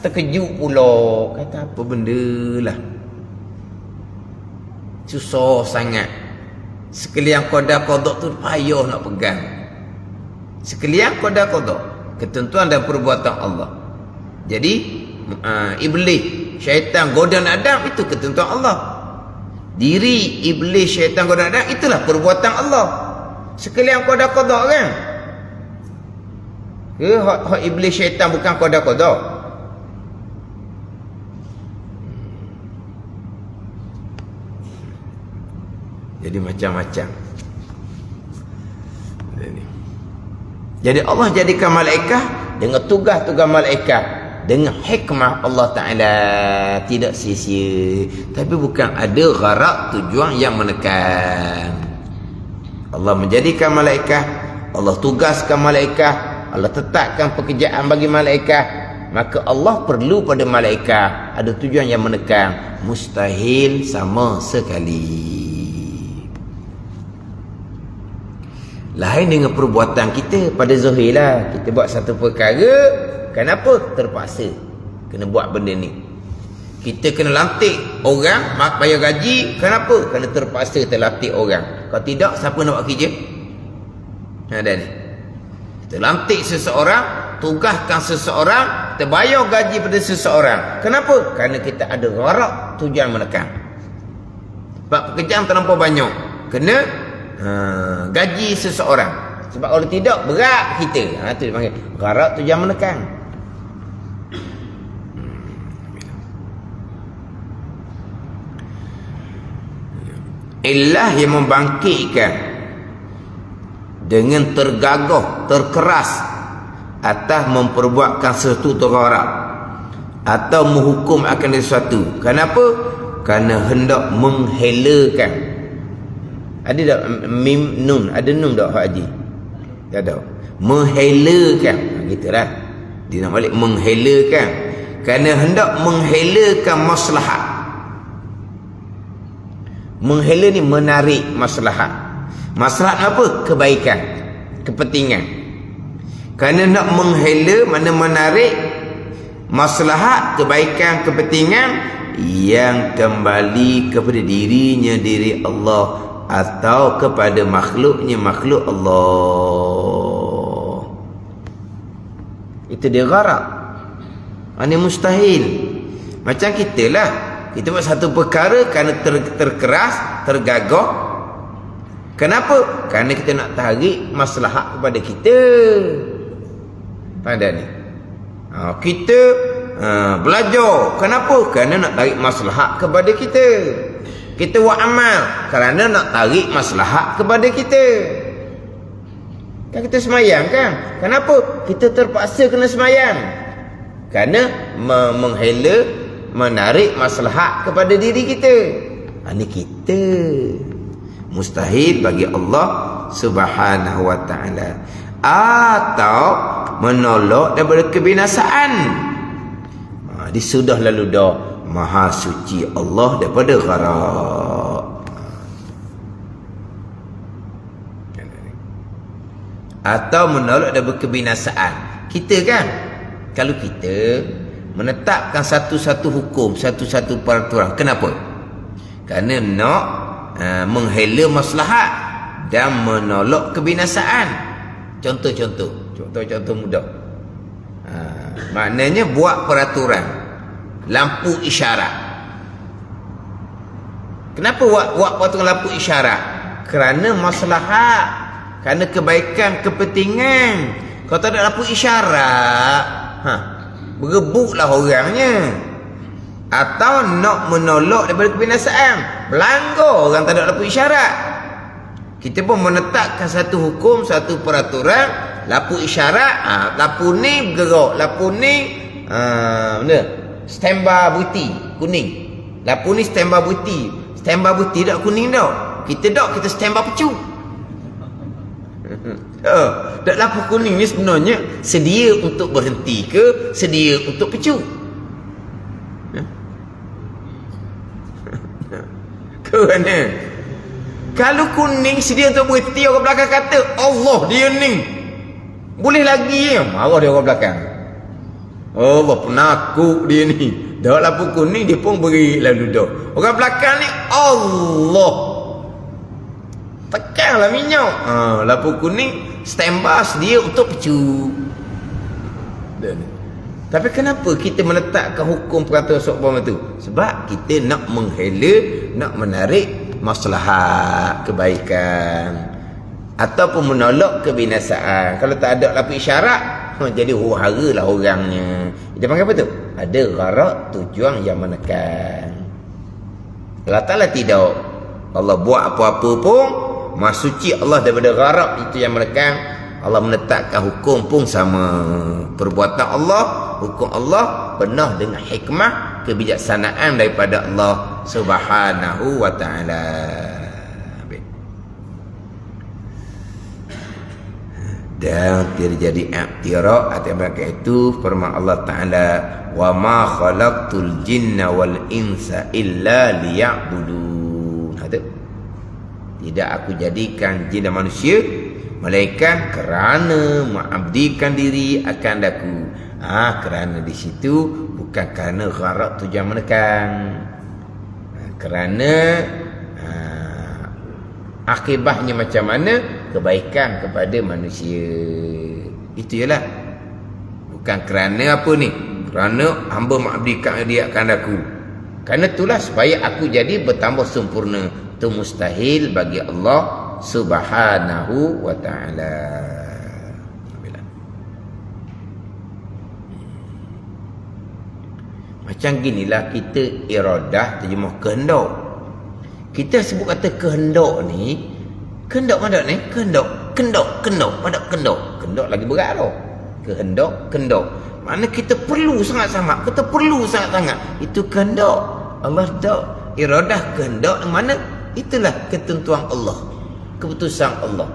terkejut pula. Kata apa benda lah. Susah sangat. Sekalian qada qada tu payah nak pegang. Sekalian qada, ketentuan dan perbuatan Allah. Jadi iblis, syaitan goda Adam itu ketentuan Allah. Diri iblis, syaitan goda Adam itulah perbuatan Allah. Sekalian qada kan? Ke hak iblis syaitan bukan qada. Jadi macam-macam. Jadi Allah jadikan malaikat dengan tugas-tugas malaikat, dengan hikmah Allah Ta'ala, tidak sia-sia. Tapi bukan ada gharak, tujuan yang menekan. Allah menjadikan malaikat, Allah tugaskan malaikat, Allah tetapkan pekerjaan bagi malaikat. Maka Allah perlu pada malaikat, ada tujuan yang menekan. Mustahil sama sekali. Lain dengan perbuatan kita pada zahir lah. Kita buat satu perkara, kenapa? Terpaksa kena buat benda ni. Kita kena lantik orang, bayar gaji, kenapa? Kena terpaksa terlantik orang. Kalau tidak, siapa nak buat kerja? Ada ni. Kita lantik seseorang, tugaskan seseorang, kita bayar gaji pada seseorang. Kenapa? Kerana kita ada gharak, tujuan menekan. Sebab pekerjaan terlampau banyak, kena gaji seseorang. Sebab kalau tidak, berat kita. Itu dipanggil gharak, tujuan menekan. Ilah yang membangkitkan dengan tergagah, terkeras atas memperbuatkan sesuatu tergharak atau menghukum akan sesuatu. Kenapa? Kerana hendak menghelakan. Ada tak mim nun? Ada nun tak Pak Haji? Tak ada. Menghelakan. Gitulah. Dia nak balik menghelakan. Kerana hendak menghelakan maslahat. Menghela ni menarik maslahat. Maslahat apa? Kebaikan, kepentingan. Kerana nak menghela, mana menarik maslahat, kebaikan, kepentingan yang kembali kepada dirinya, diri Allah, atau kepada makhluknya, makhluk Allah. Itu dia gharak. Ini mustahil. Macam kita lah, kita buat satu perkara kerana terkeras, tergagah. Kenapa? Kerana kita nak tarik maslahat kepada kita. Pada ni kita belajar. Kenapa? Kerana nak tarik maslahat kepada kita. Kita buat amal kerana nak tarik maslahat kepada kita. Kan kita semayang kan? Kenapa? Kita terpaksa kena semayang kerana menghela, menarik maslahat kepada diri kita. Ini kita. Mustahil bagi Allah Subhanahu wa ta'ala. Atau menolak daripada kebinasaan. Dia sudah lalu dah. Maha suci Allah daripada gharak. Atau menolak daripada kebinasaan. Kita kan, kalau kita menetapkan satu-satu hukum, satu-satu peraturan, kenapa? Kerana nak menghela maslahat dan menolak kebinasaan. Contoh mudah. Maknanya buat peraturan lampu isyarat. Kenapa buat peraturan lampu isyarat? Kerana maslahat, kerana kebaikan, kepentingan. Kalau tak ada lampu isyarat, berebutlah orangnya. Atau nak menolak daripada kebinasaan, melanggar orang tak ada lampu isyarat. Kita pun menetapkan satu hukum, satu peraturan, lampu isyarat, lampu ni bergerak, lampu ni standby buti kuning, lampu ni standby buti tak kuning tak. Kita standby pecu. Tak, lampu kuning ni sebenarnya sedia untuk berhenti ke sedia untuk pecu? Ke mana? Kalau kuning sedia untuk berhenti, orang belakang kata Allah dia ni boleh lagi ya? Marah dia orang belakang. Oh, penakut dia ni. Dah lampu kuning dia pun beri lalu dah. Orang belakang ni Allah. Tekanlah minyak. Lampu kuning standby sedia untuk pecu. Tapi kenapa kita meletakkan hukum peraturan seumpama itu? Sebab kita nak menghela, nak menarik maslahat kebaikan ataupun menolak kebinasaan. Kalau tak ada lapis isyarat, jadi huru-hara lah orangnya. Dia panggil apa tu? Ada gharak, tujuan yang menekan. Allah Ta'ala tidak. Allah buat apa-apa pun Maha suci Allah daripada gharak itu yang menekan. Allah menetapkan hukum pun sama. Perbuatan Allah, hukum Allah penuh dengan hikmah, kebijaksanaan daripada Allah Subhanahu wa ta'ala. Dan terjadi i'tiraf atas mereka itu firman Allah Ta'ala, wa ma khalaqtul jinna wal insa illa liya'budun. Tidak aku jadikan jin dan manusia melainkan kerana mengabdikan diri akan aku. Kerana di situ bukan kerana gharak tujuan menekan. Kerana akibatnya macam mana kebaikan kepada manusia. Itu ialah. Bukan kerana apa ni? Kerana hamba mengabdikan diri akan aku. Kerana itulah supaya aku jadi bertambah sempurna. Itu mustahil bagi Allah Subhanahu wa ta'ala. Macam ginilah kita iradah, terjemah kehendak. Kita sebut kata kehendak ni, kehendak mana ni? Kehendak lagi berat tau. Kehendak. Mana kita perlu sangat-sangat, itu kehendak. Allah dak iradah kehendak yang mana? Itulah ketentuan Allah, keputusan Allah.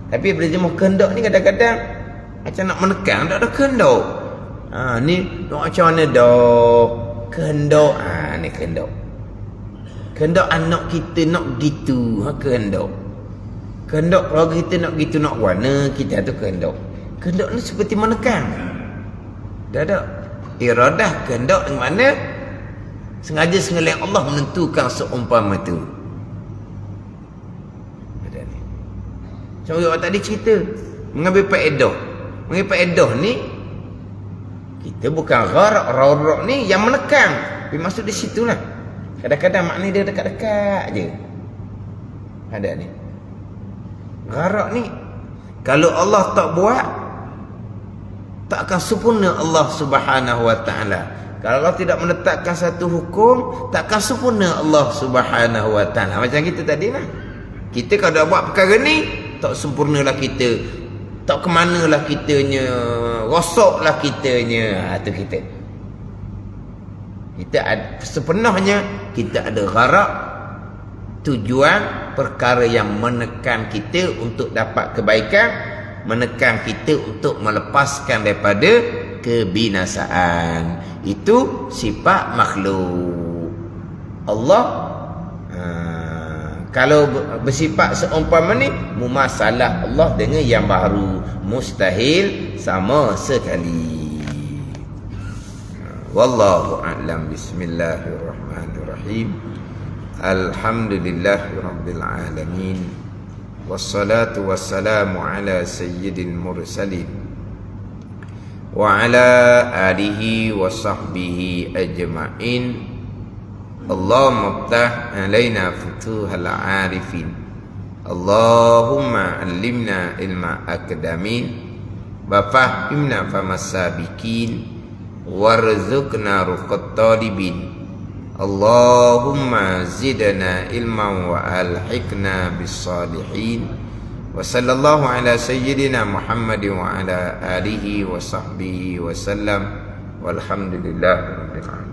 Tapi bila jemaah kehendak ni kadang-kadang macam nak menekan, tak ada kehendak. Ni macam mana dah kehendak. Ni kehendak. Kehendak anak kita nak gitu, kehendak. Kehendak keluarga kita nak gitu, nak warna kita tu kehendak. Kehendak ni seperti menekan. Dah ada iradah kehendak yang mana sengaja sengaja Allah menentukan seumpama tu. Macam orang tadi cerita mengambil faedah. Mengambil faedah ni kita bukan gharak ni yang menekan. Tapi maksud di situlah. Kadang-kadang makna dia dekat-dekat je. Ada ni. Gharak ni kalau Allah tak buat, tak akan sempurna Allah Subhanahu wa ta'ala. Kalau Allah tidak menetapkan satu hukum, tak akan sempurna Allah Subhanahu wa ta'ala. Macam kita tadi lah. Kita kalau dah buat perkara ni, tak sempurnalah kita, tak kemanalah kitanya, rosaklah kitanya. Itu kita ada sepenuhnya, kita ada gharak, tujuan perkara yang menekan kita untuk dapat kebaikan, menekan kita untuk melepaskan daripada kebinasaan. Itu sifat makhluk Allah. Kalau bersifat seumpama ni, mumasalah Allah dengan yang baru, mustahil sama sekali. Wallahu a'lam. Bismillahirrahmanirrahim. Alhamdulillahirabbil alamin. Wassalatu wassalamu ala sayyidil mursalin wa ala alihi wa sahbihi ajma'in. Allahumma ftah alaina futuhal arifin. Allahumma allimna ilma akdamin wa fahimna famas sabiqin warzuqna ruqat talibin. Allahumma zidna ilman wa alhiqna bis salihin. Wa sallallahu ala sayyidina Muhammadin wa ala alihi wa sahbihi wa sallam. Walhamdulillahi rabbil alamin.